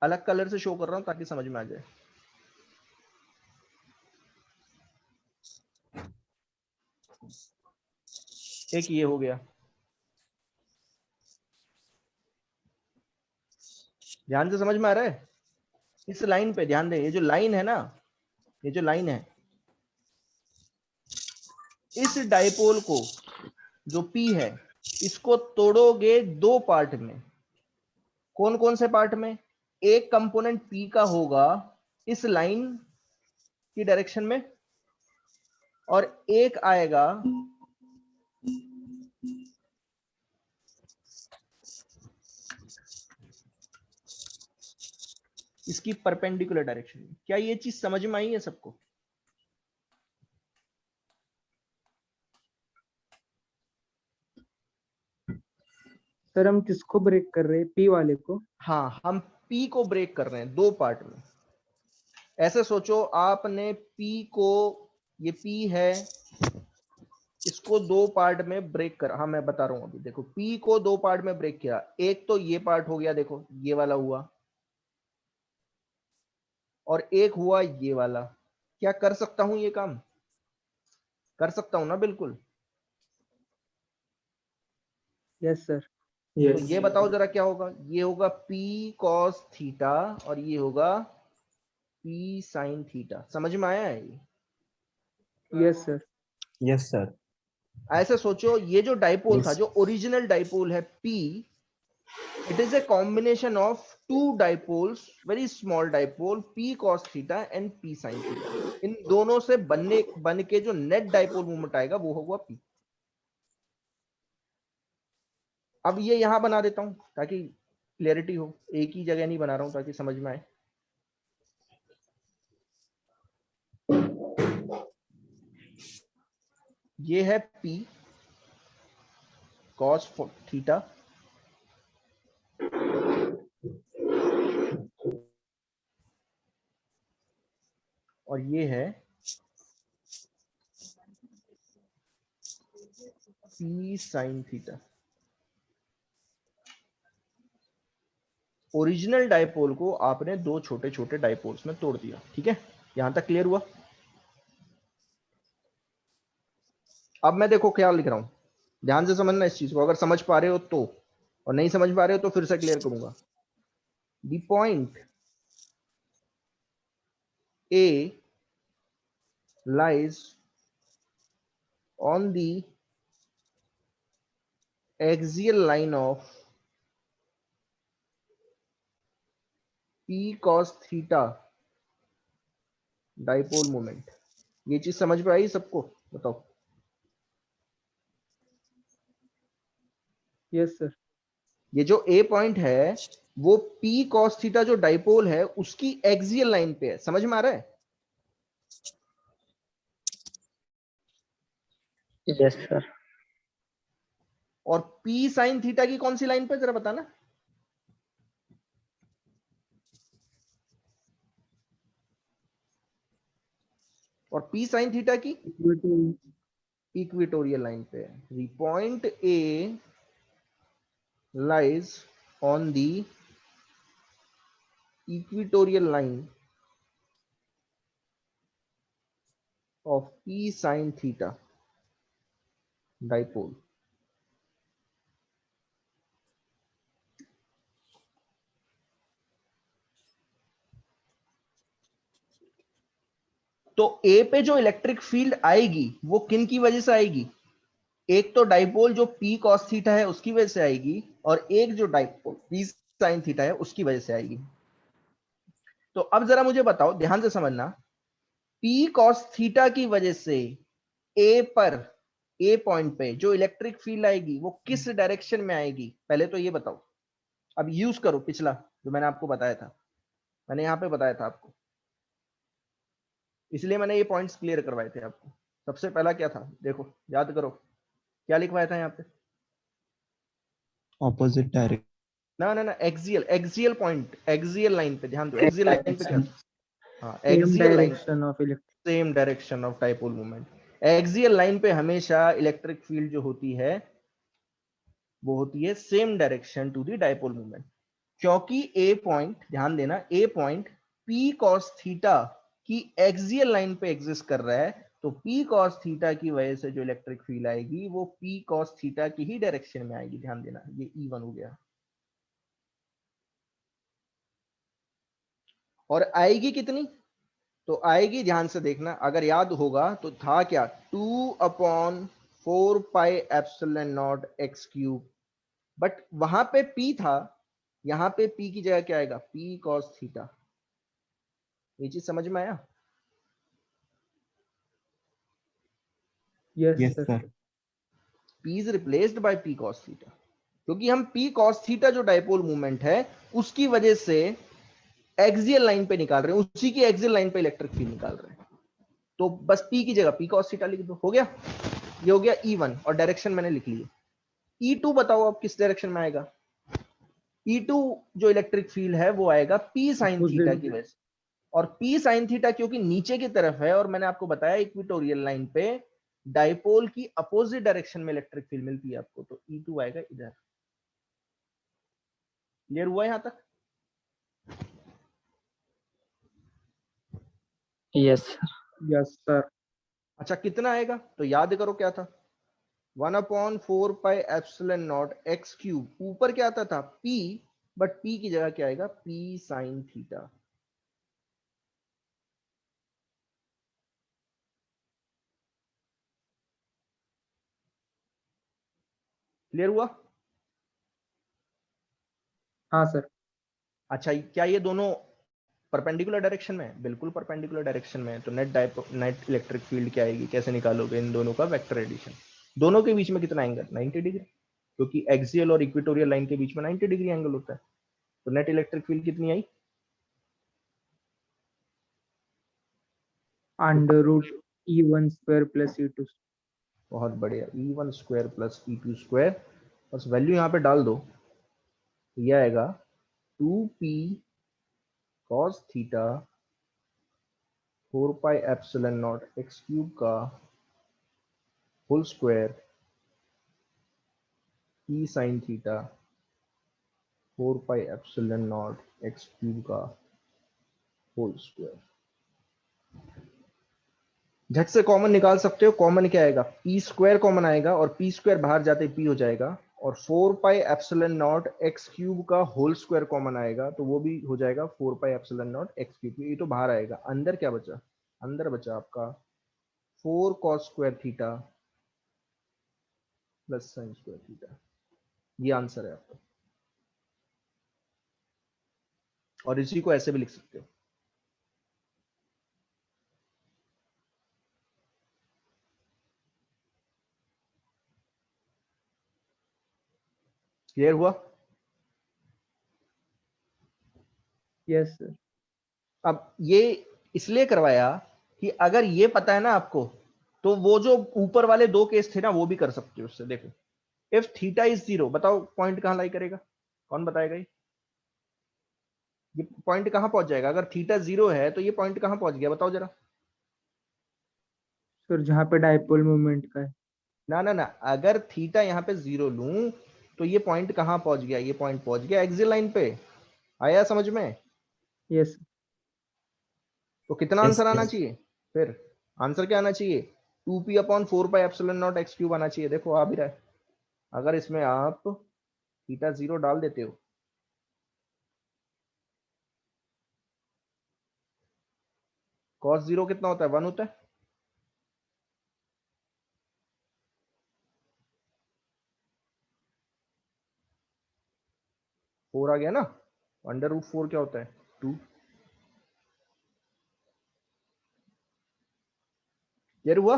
अलग कलर से शो कर रहा हूं ताकि समझ में आ जाए। एक ये हो गया, ध्यान से समझ में आ रहा है? इस लाइन पे ध्यान दें, ये जो लाइन है ना, ये जो लाइन है, इस डाइपोल को जो P है, इसको तोड़ोगे दो पार्ट में। कौन कौन से पार्ट में? एक कंपोनेंट P का होगा इस लाइन की डायरेक्शन में, और एक आएगा इसकी परपेंडिकुलर डायरेक्शन में। क्या ये चीज समझ में आई है सबको? सर हम किसको ब्रेक कर रहे हैं, पी वाले को? हाँ, हम P को ब्रेक कर रहे हैं दो पार्ट में। ऐसे सोचो, आपने P को, ये P है, इसको दो पार्ट में ब्रेक कर, हाँ मैं बता रहा हूं अभी। देखो, P को दो पार्ट में ब्रेक किया। एक तो ये पार्ट हो गया, देखो ये वाला हुआ, और एक हुआ ये वाला। क्या कर सकता हूं ये काम? कर सकता हूं ना? बिल्कुल। Yes sir. तो ये बताओ जरा क्या होगा? ये होगा P cos थीटा और ये होगा P sin थीटा। समझ में आया है ये? Yes sir. Yes sir. ऐसे सोचो, ये जो डाइपोल था, जो ओरिजिनल डाइपोल है P, it is a combination of two dipoles, very small dipole, P cos theta and P sin theta. इन दोनों से बन के जो नेट डाइपोल मूवमेंट आएगा वो होगा P। अब ये यहां बना देता हूं ताकि क्लियरिटी हो, एक ही जगह नहीं बना रहा हूं ताकि समझ में आए। ये है P cos थीटा, और ये है P sin theta. Original dipole को आपने दो छोटे छोटे डाइपोल्स में तोड़ दिया। ठीक है, यहां तक क्लियर हुआ? अब मैं देखो क्या लिख रहा हूं, ध्यान से समझना इस चीज को। अगर समझ पा रहे हो तो, और नहीं समझ पा रहे हो तो फिर से क्लियर करूंगा। The point A lies on the axial line of P cos theta dipole moment. ये चीज समझ में आई सबको? बताओ। Yes sir. ये जो A पॉइंट है वो P cos थीटा जो डाइपोल है उसकी एक्सियल लाइन पे है। समझ में आ रहा है? Yes sir. और P sin थीटा की कौन सी लाइन पे, जरा बताना। और P sin थीटा की इक्वेटोरियल लाइन पे है। The point A lies on the equatorial line of P sin theta dipole। तो A पे जो इलेक्ट्रिक फील्ड आएगी वो किन की वजह से आएगी? एक तो डाइपोल जो P cos थीटा है उसकी वजह से आएगी, और एक जो डाइपोल P sin थीटा है उसकी वजह से आएगी। तो अब जरा मुझे बताओ, ध्यान से समझना, P cos थीटा की वजह से A पर, A पॉइंट पे जो इलेक्ट्रिक फील्ड आएगी वो किस डायरेक्शन में आएगी? पहले तो ये बताओ। अब यूज करो पिछला जो मैंने आपको बताया था, मैंने यहां पे बताया था आपको, इसलिए मैंने ये पॉइंट्स क्लियर करवाए थे आपको। सबसे पहला क्या था, देखो याद करो, क्या लिखवाया था यहाँ पे? Opposite direction. ना ना ना, axial, axial point, axial line पे ध्यान दो। एक्सियल लाइन पे क्या? हाँ, same axial line, direction of electric. Same direction of dipole movement. Axial line पे हमेशा इलेक्ट्रिक फील्ड जो होती है वो होती है same direction to the dipole movement. क्योंकि ए पॉइंट, ध्यान देना, a point P cos theta की एक्सियल लाइन पे एग्जिस्ट कर रहा है, तो P cos थीटा की वजह से जो इलेक्ट्रिक फील्ड आएगी वो P cos थीटा की ही डायरेक्शन में आएगी। ध्यान देना, ये E1 हो गया। और आएगी कितनी? तो आएगी, ध्यान से देखना, अगर याद होगा तो था क्या, 2/4 4 pi epsilon naught x cube, but वहां पे p था, यहां पे p की जगह क्या आएगा, p cos थीटा। ये चीज समझ में आया? Yes Yes, sir. sir. p is replaced by p cos theta, क्योंकि हम p cos थीटा जो डाइपोल मूवमेंट है उसकी वजह से एक्सियल लाइन पे निकाल रहे हैं, उसी की एक्सियल लाइन पे इलेक्ट्रिक फील्ड निकाल रहे हैं। तो बस p की जगह p cos थीटा लिख दो, हो गया। ये हो गया E1 और डायरेक्शन मैंने लिख ली। E2 बताओ अब किस डायरेक्शन में आएगा? E2 जो इलेक्ट्रिक फील्ड है वो आएगा p sin थीटा की वजह से, और p sin थीटा क्योंकि नीचे की तरफ है, और मैंने आपको बताया इक्वेटोरियल लाइन पे डाइपोल की अपोजिट डायरेक्शन में इलेक्ट्रिक फील्ड मिलती है आपको, तो E2 आएगा इधर। क्लियर हुआ यहां तक? Yes. Yes sir. अच्छा कितना आएगा तो याद करो क्या था, 1/4 pi epsilon naught x cube, ऊपर क्या आता था p, बट p की जगह क्या आएगा, p sin थीटा। क्लियर हुआ? हाँ सर। अच्छा क्या ये दोनों परपेंडिकुलर डायरेक्शन में है? बिल्कुल परपेंडिकुलर डायरेक्शन में है, तो नेट इलेक्ट्रिक फील्ड क्या आएगी, कैसे निकालोगे इन दोनों का वेक्टर एडिशन? दोनों के बीच में कितना एंगल, 90 डिग्री, क्योंकि एक्सियल और इक्वेटोरियल लाइन के बीच में 90 डिग्री एंगल होता है। तो नेट इलेक्ट्रिक फील्ड कितनी आई, under root E1 square plus E2। बहुत बढ़िया, E1 square plus E2 square, बस वैल्यू यहाँ पे डाल दो, तो ये आएगा 2p cos theta 4 pi epsilon naught x cube का whole square p sin theta 4 pi epsilon naught x cube का होल स्क्वायर। झट से कॉमन निकाल सकते हो, कॉमन क्या आएगा, पी स्क्वायर कॉमन आएगा, और पी स्क्वायर बाहर जाते पी हो जाएगा, और 4 pi epsilon naught x cube का होल स्क्वायर कॉमन आएगा, तो वो भी हो जाएगा 4 pi epsilon naught x cube. ये तो बाहर आएगा, अंदर क्या बचा, अंदर बचा आपका 4 cos square theta plus sine square theta. ये आंसर है आपका, और इसी को ऐसे भी लिख सकते हो। क्लियर हुआ? Yes sir. अब ये इसलिए करवाया कि अगर ये पता है ना आपको, तो वो जो ऊपर वाले दो केस थे ना वो भी कर सकते हो उससे। देखो इफ थीटा इज 0, बताओ पॉइंट कहां लाई करेगा, कौन बताएगा? ये पॉइंट कहां पहुंच जाएगा अगर थीटा 0 है, तो ये पॉइंट कहां पहुंच गया बताओ जरा। सर जहाँ पे डाइपोल मूवमेंट का है। ना ना ना, अगर थीटा यहाँ पे 0 लूं तो ये पॉइंट कहां पहुंच गया, ये पॉइंट पहुंच गया एक्सियल लाइन पे। आया समझ में? यस। तो कितना Yes, आंसर आना sir. चाहिए फिर? आंसर क्या आना चाहिए, 2p/4 पाई एप्सिलॉन नॉट एक्स क्यूब आना चाहिए। देखो आ भी रहा है, अगर इसमें आप थीटा 0 डाल देते हो, cos 0 कितना होता है, 1 होता है। फोर आ गया ना, √4 क्या होता है, 2। क्लियर हुआ?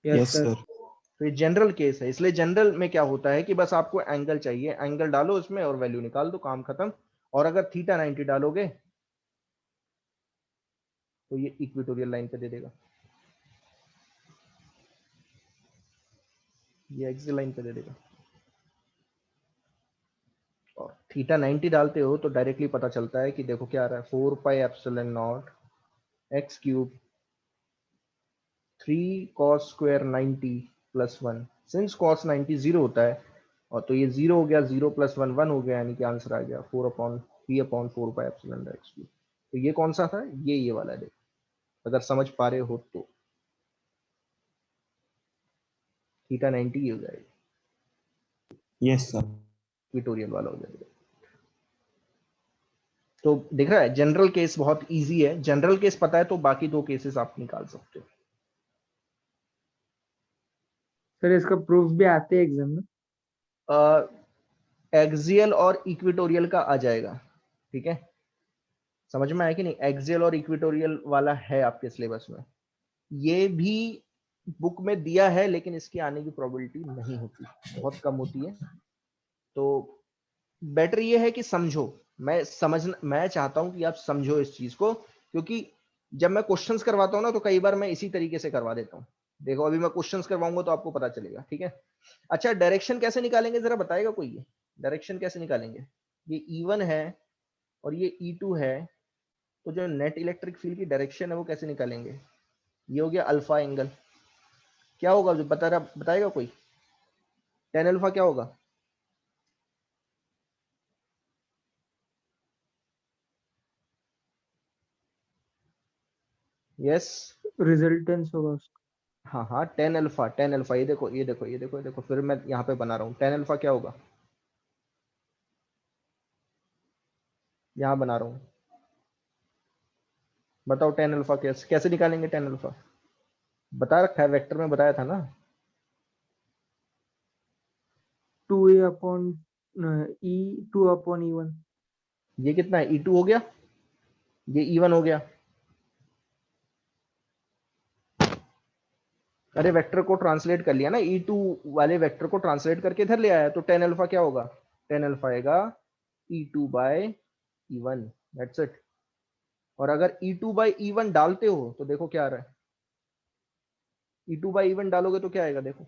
Yes Yes, sir. sir. तो ये जनरल केस है, इसलिए जनरल में क्या होता है कि बस आपको एंगल चाहिए, एंगल डालो उसमें और वैल्यू निकाल दो, काम खत्म। और अगर थीटा 90 डालोगे तो ये इक्वेटोरियल लाइन पे दे देगा, ये एक्सियल लाइन पे दे देगा। और थीटा 90 डालते हो तो डायरेक्टली पता चलता है कि देखो क्या आ रहा है, 4 pi epsilon naught x cube 3 cos square 90 plus 1, since cos 90 0 होता है, और तो ये 0 हो गया, 0 प्लस 1 1 हो गया, यानी कि आंसर आ गया 4/3/4 पाई एप्सिलॉन एक्स क्यूब। तो ये कौन सा था, ये वाला है। देखो अगर समझ पा रहे हो तो थीटा 90 ही हो जाएगा, Yes, sir. इक्वेटोरियल वाला हो जाएगा। तो दिख रहा है जनरल केस बहुत इजी है, जनरल केस पता है तो बाकी दो केसेस आप निकाल सकते हो। सर इसका प्रूफ भी आते हैं एग्जाम में। एक्सियल और इक्वेटोरियल का आ जाएगा, ठीक है, समझ में आया कि नहीं? एक्सियल और इक्वेटोरियल वाला है आपके सिलेबस में, ये भी बुक में दिया है, लेकिन इसके आने की प्रोबेबिलिटी नहीं होती, बहुत कम होती है। तो बेटर ये है कि समझो, मैं चाहता हूं कि आप समझो इस चीज को, क्योंकि जब मैं क्वेश्चंस करवाता हूं ना, तो कई बार मैं इसी तरीके से करवा देता हूं। देखो अभी मैं क्वेश्चंस करवाऊंगा तो आपको पता चलेगा, ठीक है। अच्छा, डायरेक्शन कैसे निकालेंगे जरा बताएगा कोई? ये डायरेक्शन कैसे निकालेंगे? ये E1 है और ये E2 है, तो जो नेट इलेक्ट्रिक फील्ड की डायरेक्शन है वो कैसे निकालेंगे? ये हो गया अल्फा एंगल, क्या होगा जो बताएगा कोई? टेन अल्फा क्या होगा? यस, रिजल्टेंस होगा उसका। हाँ हाँ, टेन अल्फा, ये देखो ये देखो ये देखो ये देखो, फिर मैं यहाँ पे बना रहा हूँ, टेन अल्फा क्या होगा? यहाँ बना रहा हूँ, बताओ टेन अल्फा कैसे कैसे निकालेंगे? टेन अल्फा बता रखा है, वेक्टर में बताया था ना। 2a अपॉन ई 2/E1। ये कितना है? E2 हो गया, ये E1 हो गया। अरे वेक्टर को ट्रांसलेट कर लिया ना, E2 वाले वेक्टर को ट्रांसलेट करके इधर ले आया, तो टेन अल्फा क्या होगा? टेन अल्फा आएगा E2/E1, दैट्स इट। और अगर E2/E1 डालते हो तो देखो क्या आ रहा है, E2/E1 डालोगे तो क्या आएगा देखो,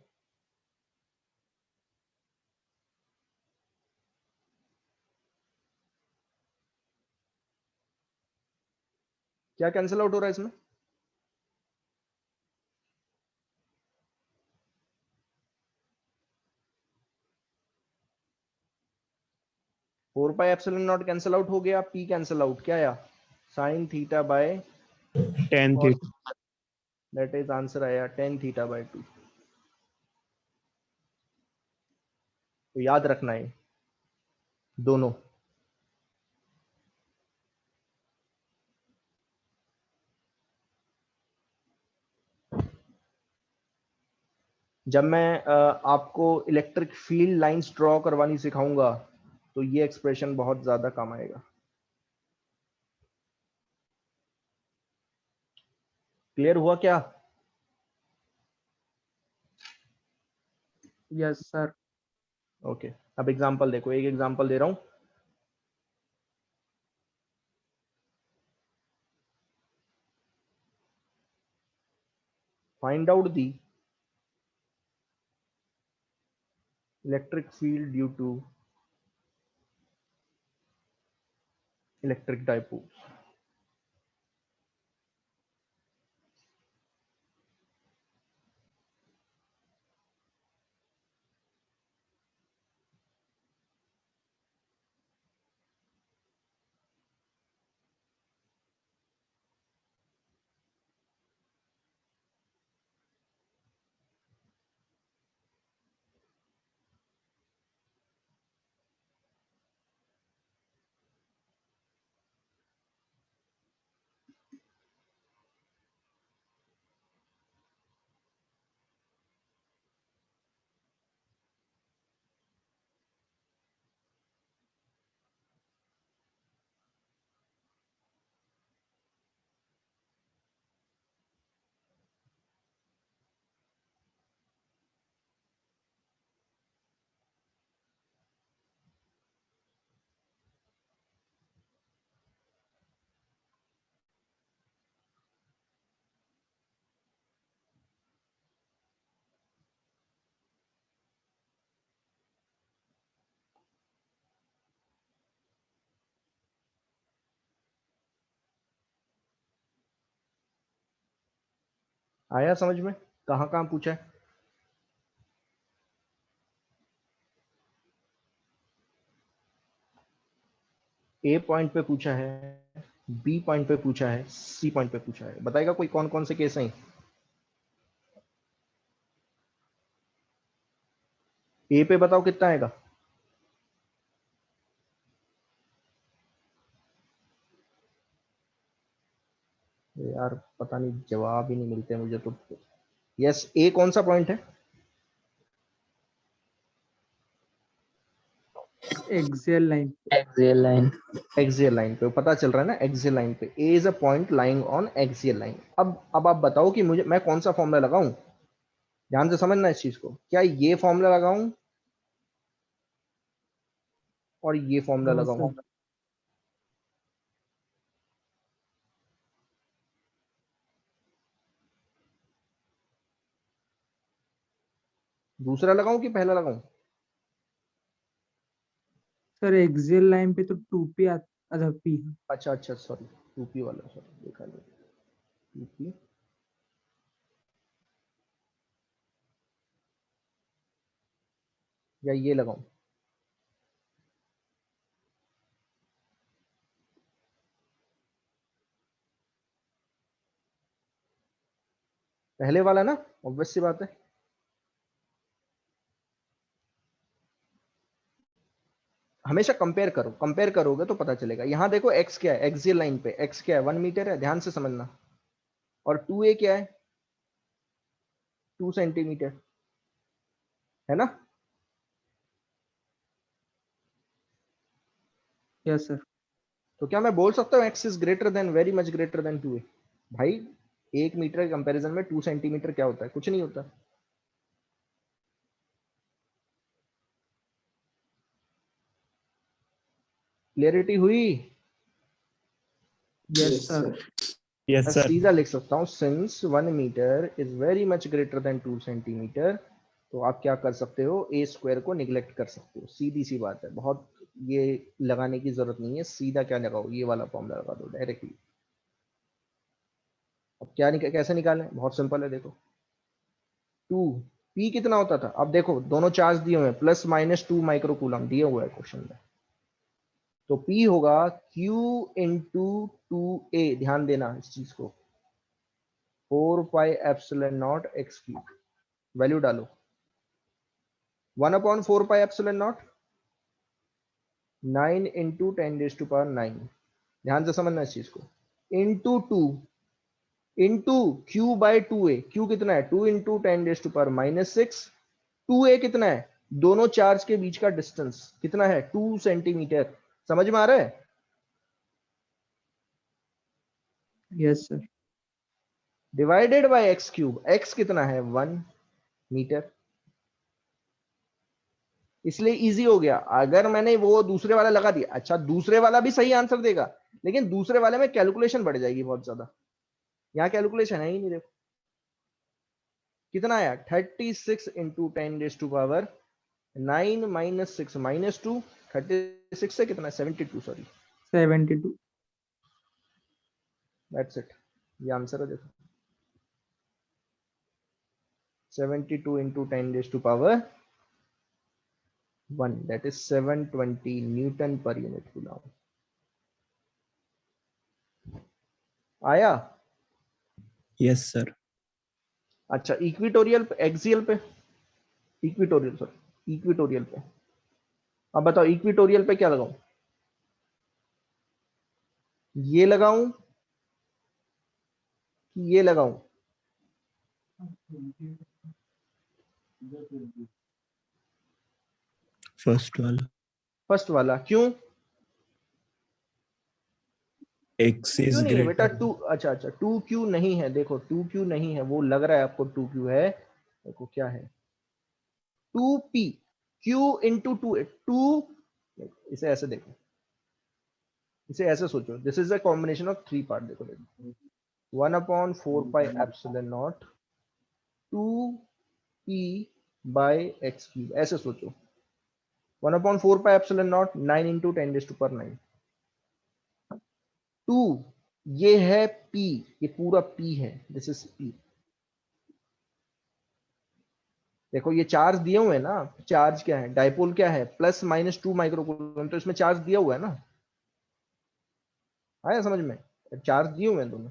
क्या कैंसिल आउट हो रहा है इसमें? 4πε0 कैंसिल आउट हो गया, P कैंसिल आउट, क्या आया? Sine theta by tan cos, theta. That is answer आया tan θ/2। तो याद रखना है दोनों। जब मैं आपको इलेक्ट्रिक फील्ड लाइंस ड्रॉ करवानी सिखाऊंगा तो ये एक्सप्रेशन बहुत ज्यादा काम आएगा। क्लियर हुआ क्या? Yes sir. ओके, अब एग्जांपल देखो, एक एग्जांपल दे रहा हूं। Find out the electric field due to electric dipole. आया समझ में? कहाँ कहाँ पूछा है? ए पॉइंट पे पूछा है, बी पॉइंट पे पूछा है, सी पॉइंट पे पूछा है। बताएगा कोई कौन कौन से केस हैं? ए पे बताओ कितना आएगा? यार पता नहीं, जवाब ही नहीं मिलते मुझे तो। यस, ए कौन सा पॉइंट है? Axial line. Axial line. Axial line पे पता चल रहा है ना, एक्सियल लाइन पे A is a point lying on axial line. अब आप बताओ कि मुझे मैं कौन सा फॉर्मूला लगाऊं, ध्यान से समझना इस चीज को। क्या ये फॉर्मूला लगाऊं और ये फॉर्मूला नो लगाऊं? सर। दूसरा लगाऊं कि पहला लगाऊं? सर एक्सियल लाइन पे तो 2p अच्छा p। अच्छा अच्छा सॉरी, 2p वाला, सॉरी देखा नहीं, 2p या ये लगाऊं? पहले वाला ना, ऑब्वियस सी बात है। हमेशा कंपेयर करो, कंपेयर करोगे तो पता चलेगा। यहां देखो एक्स क्या है, एक्सियल लाइन पे एक्स क्या है, 1 मीटर है, ध्यान से समझना। और 2a क्या है, 2 सेंटीमीटर, है ना? Yes sir. तो क्या मैं बोल सकता हूँ x is greater than, very much greater then 2a? भाई 1 मीटर के कंपैरिजन में 2 सेंटीमीटर क्या होता है, कुछ नहीं होता। क्लियरिटी हुई? Yes sir. Yes, मैं sir. सीधा लिख सकता हूँ, since 1 metre is very much greater than 2 centimetre, तो आप क्या कर सकते हो, ए स्क्वायर को निग्लेक्ट कर सकते हो। सीधी सी बात है, बहुत ये लगाने की जरूरत नहीं है, सीधा क्या लगाओ, ये वाला फॉर्मूला लगा दो डायरेक्टली। अब क्या कैसे निकालें, बहुत सिंपल है, देखो 2 पी कितना होता था, अब देखो दोनों चार्ज दिए हुए हैं, +-2 माइक्रोकूलम दिए हुए हैं क्वेश्चन में। तो P होगा Q इंटू 2a, ध्यान देना इस चीज को, 4πε0 x3, वैल्यू डालो, 1/4πε0, 9 इंटू 10⁻⁹, ध्यान से समझना इस चीज को, इंटू 2 इंटू Q/2a, Q कितना है, 2 इंटू 10⁻⁻6, 2a कितना है, दोनों चार्ज के बीच का डिस्टेंस कितना है, 2 सेंटीमीटर। समझ में आ रहा है? Yes sir. Divided by x3, x कितना है, 1 मीटर। इसलिए इजी हो गया। अगर मैंने वो दूसरे वाला लगा दिया, अच्छा दूसरे वाला भी सही आंसर देगा, लेकिन दूसरे वाले में कैलकुलेशन बढ़ जाएगी बहुत ज्यादा, यहाँ कैलकुलेशन है ही नहीं। देखो कितना आया, 36 इंटू 10⁻⁹ माइनस 6 माइनस 2, 36 से कितना, 72, सॉरी 72। दैट्स इट, ये आंसर है। देखो 72 इंटू 10⁻⁴, दैट इज 720 न्यूटन पर यूनिट कूलम। आया? Yes, sir. अच्छा इक्विटोरियल पे, एक्सियल पे, इक्विटोरियल सॉरी इक्विटोरियल पे, अब बताओ इक्विटोरियल पे क्या लगाऊं, ये लगाऊं कि ये लगाऊं? First one. फर्स्ट वाला, क्यों? X क्यों is नहीं है बेटा, greater. 2, अच्छा अच्छा 2q नहीं है, देखो 2q नहीं है, वो लग रहा है आपको 2q है, देखो क्या है, 2p, q इंटू 2, इसे ऐसे देखो, इसे ऐसे सोचो, this is a combination of 3 part. देखो देखो 1/4πε0 2p बाय x3, ऐसे सोचो, 1/4πε0, 9 इंटू 10⁻⁹, 2, ये है p, ये पूरा p है, दिस इज p। देखो ये चार्ज दिए हुए हैं ना, चार्ज क्या है, डाइपोल क्या है, +-2 माइक्रोकूलम, तो इसमें चार्ज दिया हुआ है ना, आया समझ में? चार्ज दिए हुए हैं दोनों।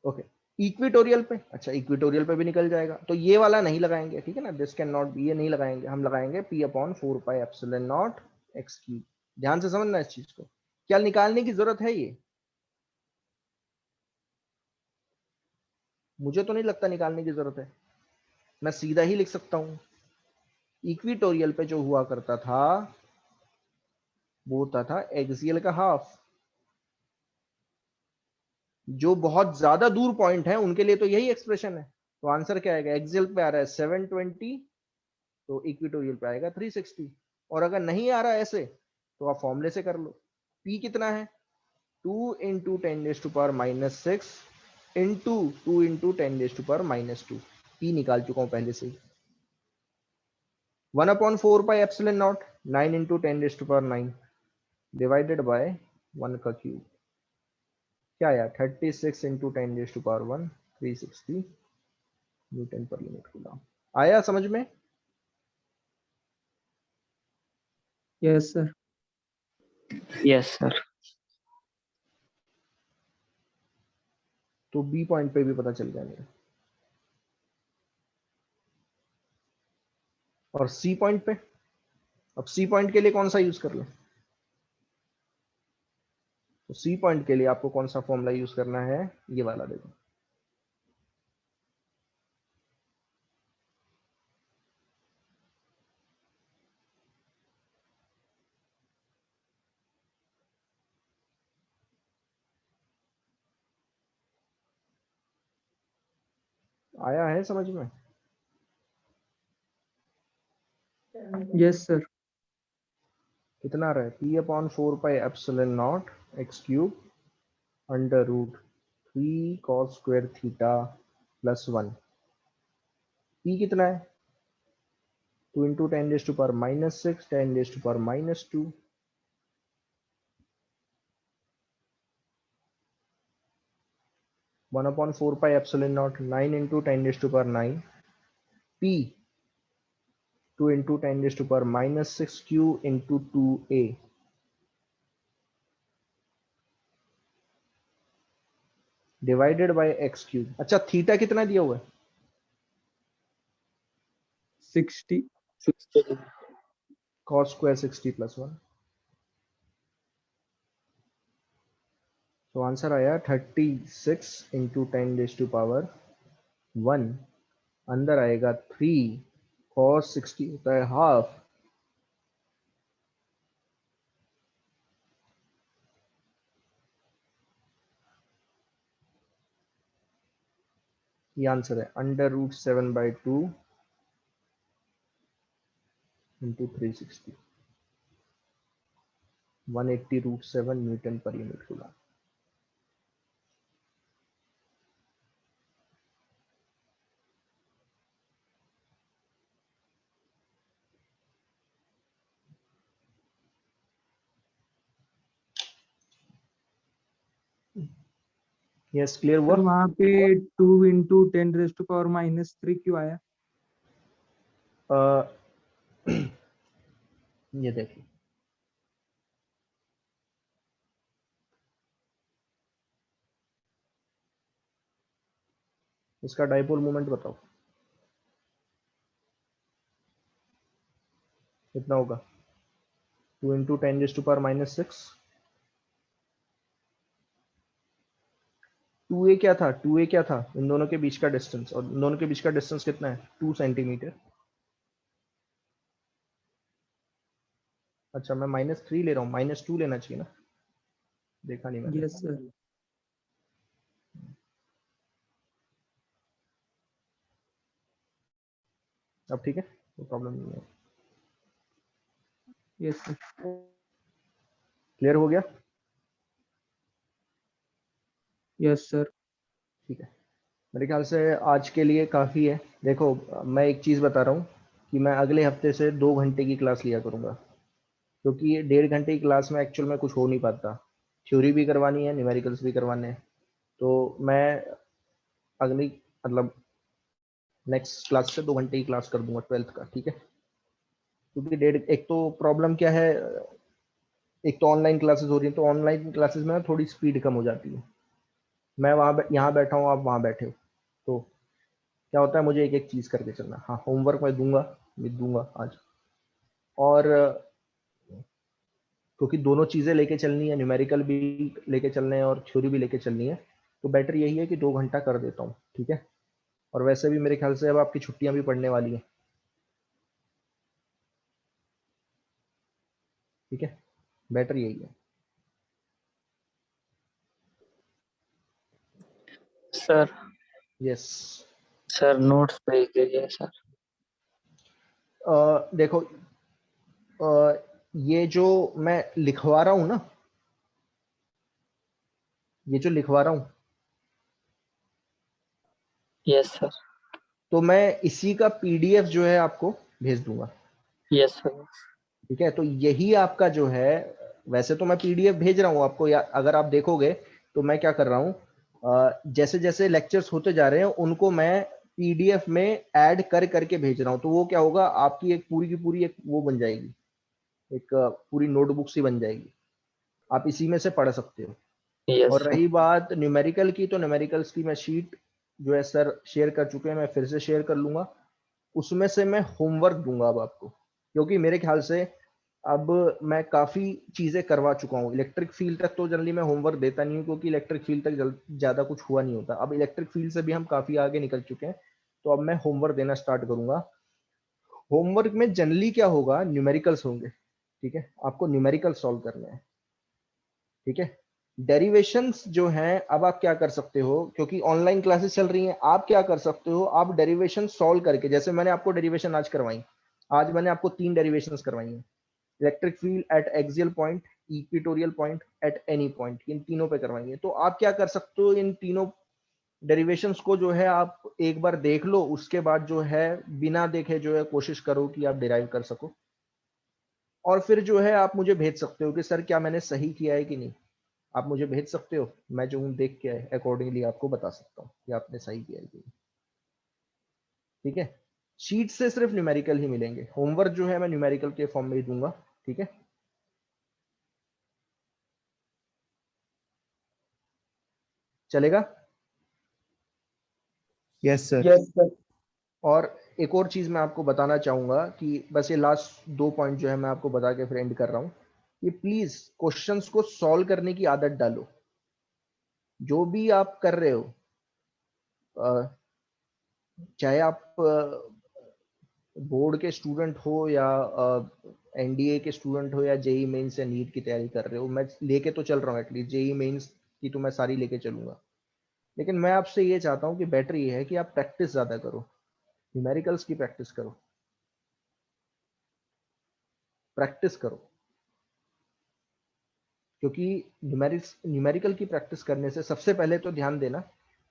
ओके इक्विटोरियल पे, अच्छा इक्विटोरियल पे भी निकल जाएगा, तो ये वाला नहीं लगाएंगे, ठीक है ना, दिस कैन नॉट बी, ये नहीं लगाएंगे, हम लगाएंगे P/4πε0 x3। ध्यान से समझना इस चीज को, क्या निकालने की जरूरत है ये? मुझे तो नहीं लगता निकालने की जरूरत है। मैं सीधा ही लिख सकता हूं, इक्विटोरियल पे जो हुआ करता था वो होता था एक्सियल का हाफ। जो बहुत ज्यादा दूर पॉइंट है उनके लिए तो यही एक्सप्रेशन है। तो आंसर क्या आएगा, एक्सियल पे आ रहा है 720 तो इक्विटोरियल पे आएगा 360। और अगर नहीं आ रहा है ऐसे तो आप फॉर्मूले से कर लो। P कितना है, 2 इंटू 10⁻⁻6 इंटू 2 इंटू 10⁻⁻2। P निकाल चुका हूं पहले से ही। 1/4 pi epsilon naught 9 into 10⁻9 divided by 1 का क्यूब, क्या आया 36 इंटू 10⁻1 360 न्यूटन पर यूनिट कूलम। आया समझ में? Yes sir. Yes sir. तो बी पॉइंट पे भी पता चल गया मेरा। और सी पॉइंट पे, अब सी पॉइंट के लिए कौन सा यूज कर लो? तो सी पॉइंट के लिए आपको कौन सा फॉर्मूला यूज करना है, ये वाला देखो। आया है समझ में? Yes sir. कितना आ रहा है, P/4 pi epsilon naught x cube under root 3 cos square theta plus 1। P कितना है, 2 into 10⁻⁻6 10⁻⁻2। 1/4 pi epsilon naught 9 into 10⁻9 P 2 into 10⁻⁻6 Q into 2A divided by x cube. अच्छा थीटा कितना दिया हुआ है, 60। cos square 60 plus 1। तो answer आया 36 into 10⁻1। अंदर आएगा 3 cos 60 होता है हाफ। ये आंसर है अंडर रूट 7/2 इंटू 360 180√7 न्यूटन पर यूनिट कूलम। यस क्लियर हुआ? सर वहाँ पे 2 इंटू 10⁻⁻³ क्यों आया? ये देखिए, इसका डाइपोल मोमेंट बताओ कितना होगा, 2 इंटू 10⁻⁻6। 2a क्या था, 2a क्या था, इन दोनों के बीच का डिस्टेंस, और इन दोनों के बीच का डिस्टेंस कितना है, 2 सेंटीमीटर। अच्छा मैं -3 ले रहा हूँ, -2 लेना चाहिए ना, देखा नहीं मैंने। Yes sir. अब ठीक है, कोई प्रॉब्लम नहीं है, यस सर। क्लियर हो गया? Yes sir. ठीक है, मेरे ख्याल से आज के लिए काफ़ी है। देखो मैं एक चीज़ बता रहा हूँ कि मैं अगले हफ्ते से 2 घंटे की क्लास लिया करूँगा, क्योंकि ये 1.5 घंटे की क्लास में एक्चुअल में कुछ हो नहीं पाता। थ्योरी भी करवानी है, न्यूमेरिकल्स भी करवाने हैं। तो मैं अगली मतलब नेक्स्ट क्लास से 2 घंटे की क्लास कर दूंगा 12th का, ठीक है? क्योंकि एक तो प्रॉब्लम क्या है, एक तो ऑनलाइन क्लासेस हो रही है, तो ऑनलाइन क्लासेस में ना थोड़ी स्पीड कम हो जाती है। मैं यहाँ बैठा हूँ, आप वहाँ बैठे हो, तो क्या होता है, मुझे एक एक चीज़ करके चलना। हाँ होमवर्क मैं दूंगा आज। और क्योंकि दोनों चीज़ें लेके चलनी है, न्यूमेरिकल भी लेके चलने हैं और थ्योरी भी लेके चलनी है, तो बेटर यही है कि 2 घंटा कर देता हूँ, ठीक है? और वैसे भी मेरे ख्याल से अब आपकी छुट्टियां भी पड़ने वाली हैं, ठीक है, बेटर यही है। Sir yes. सर नोट्स भेज दीजिए सर। देखो ये जो मैं लिखवा रहा हूं ना, ये जो लिखवा रहा हूं, यस सर। तो मैं इसी का पीडीएफ जो है आपको भेज दूंगा, यस सर। ठीक है। तो यही आपका जो है, वैसे तो मैं पीडीएफ भेज रहा हूँ आपको, या अगर आप देखोगे तो मैं क्या कर रहा हूँ, जैसे जैसे लेक्चर्स होते जा रहे हैं उनको मैं पीडीएफ में ऐड कर करके भेज रहा हूँ। तो वो क्या होगा, आपकी एक पूरी की पूरी एक वो बन जाएगी, एक पूरी नोटबुक सी बन जाएगी, आप इसी में से पढ़ सकते हो। यस और सर। रही बात न्यूमेरिकल की, तो न्यूमेरिकल्स की मैं शीट जो है सर शेयर कर चुके हैं, मैं फिर से शेयर कर लूंगा। उसमें से मैं होमवर्क दूंगा अब आपको, क्योंकि मेरे ख्याल से अब मैं काफी चीजें करवा चुका हूँ। इलेक्ट्रिक फील्ड तक तो जनरली मैं होमवर्क देता नहीं हूँ, क्योंकि इलेक्ट्रिक फील्ड तक ज्यादा कुछ हुआ नहीं होता। अब इलेक्ट्रिक फील्ड से भी हम काफी आगे निकल चुके हैं, तो अब मैं होमवर्क देना स्टार्ट करूंगा। होमवर्क में जनरली क्या होगा, न्यूमेरिकल्स होंगे, ठीक है, आपको न्यूमेरिकल सॉल्व करना है, ठीक है। डेरिवेशंस जो हैं, अब आप क्या कर सकते हो, क्योंकि ऑनलाइन क्लासेस चल रही हैं, आप क्या कर सकते हो, आप डेरिवेशन सॉल्व करके, जैसे मैंने आपको डेरिवेशन आज करवाई, आज मैंने आपको 3 डेरिवेशंस करवाई हैं। Electric field at axial point, equatorial point, at any point, इन तीनों पे करवाई है। तो आप क्या कर सकते हो, इन तीनों डेरिवेशंस को जो है आप एक बार देख लो, उसके बाद जो है बिना देखे जो है कोशिश करो कि आप डिराइव कर सको, और फिर जो है आप मुझे भेज सकते हो कि सर क्या मैंने सही किया है कि नहीं। आप मुझे भेज सकते हो, मैं जो हूँ देख के अकॉर्डिंगली आपको बता सकता हूँ कि आपने सही किया है कि नहीं, ठीक है। शीट से सिर्फ न्यूमेरिकल ही मिलेंगे, होमवर्क जो है मैं न्यूमेरिकल के फॉर्म में ही दूंगा, ठीक है। चलेगा। Yes sir. Yes sir. और एक और चीज मैं आपको बताना चाहूंगा कि बस ये लास्ट 2 पॉइंट जो है मैं आपको बता के फिर एंड कर रहा हूँ, कि प्लीज क्वेश्चंस को सॉल्व करने की आदत डालो। जो भी आप कर रहे हो, चाहे आप बोर्ड के स्टूडेंट हो, या एनडीए के स्टूडेंट हो, या जेई मेंस या नीट की तैयारी कर रहे हो, मैं लेके तो चल रहा हूँ, एटलीस्ट जेई मेंस की तो मैं सारी लेके चलूंगा। लेकिन मैं आपसे ये चाहता हूँ कि बेटर ये है कि आप प्रैक्टिस ज्यादा करो, न्यूमेरिकल्स की प्रैक्टिस करो, प्रैक्टिस करो। क्योंकि न्यूमेरिकल की प्रैक्टिस करने से सबसे पहले तो ध्यान देना,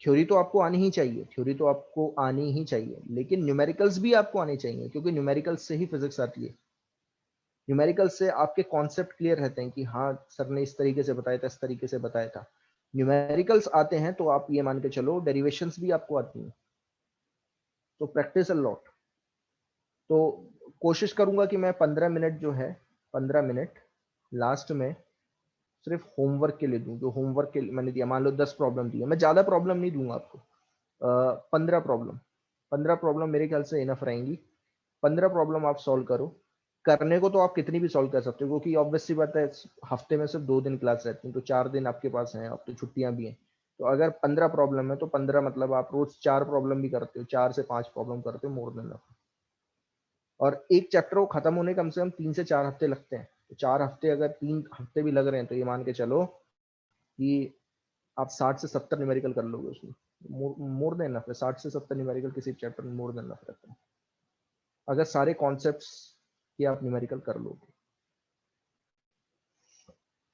थ्योरी तो आपको आनी ही चाहिए, थ्योरी तो आपको आनी ही चाहिए, लेकिन न्यूमेरिकल्स भी आपको आने चाहिए, क्योंकि न्यूमेरिकल्स से ही फिजिक्स आती है। न्यूमेरिकल से आपके कॉन्सेप्ट क्लियर रहते हैं कि हाँ सर ने इस तरीके से बताया था, इस तरीके से बताया था। न्यूमेरिकल्स आते हैं तो आप ये मान के चलो डेरिवेशंस भी आपको आती हैं। तो प्रैक्टिस अ लॉट। तो कोशिश करूंगा कि मैं 15 मिनट जो है, 15 मिनट लास्ट में सिर्फ होमवर्क के लिए दूं। जो होमवर्क के लिए मैंने दिया, मान लो 10 प्रॉब्लम दी है, मैं ज्यादा प्रॉब्लम नहीं दूंगा आपको, 15 प्रॉब्लम मेरे ख्याल से इनफ रहेंगी। 15 प्रॉब्लम आप सॉल्व करो। करने को तो आप कितनी भी सॉल्व कर सकते हो, क्योंकि ऑब्वियस सी बात है हफ्ते में सिर्फ 2 दिन क्लास रहती है, तो 4 दिन आपके पास हैं, अब तो छुट्टियां भी हैं। तो अगर 15 प्रॉब्लम है तो 15 मतलब आप रोज 4 प्रॉब्लम भी करते हो, 4 से 5 प्रॉब्लम करते हो, मोर देन इनफ। और एक चैप्टर को खत्म होने कम से कम 3 से 4 हफ्ते लगते हैं। तो 4 हफ्ते अगर 3 हफ्ते भी लग रहे हैं, तो ये मान के चलो कि आप 60 से 70 न्यूमेरिकल कर लोगे उसमें, मोर देन इनफ है। 60 से 70 न्यूमेरिकल किसी चैप्टर में मोर देन इनफ रहता है, अगर सारे कॉन्सेप्ट्स की आप न्यूमेरिकल कर लोगे,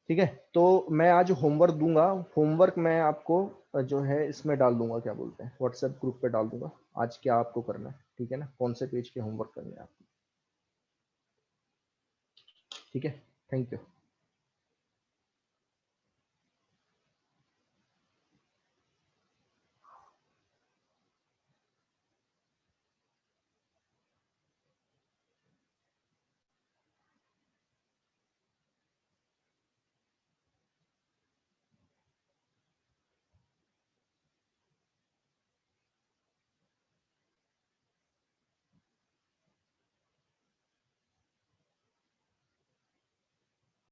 ठीक है। तो मैं आज होमवर्क दूंगा, होमवर्क मैं आपको जो है इसमें डाल दूंगा, क्या बोलते हैं, व्हाट्सएप ग्रुप पे डाल दूंगा, आज क्या आपको करना है, ठीक है ना, कौन से पेज के होमवर्क करने हैं आपको, ठीक है। Thank you.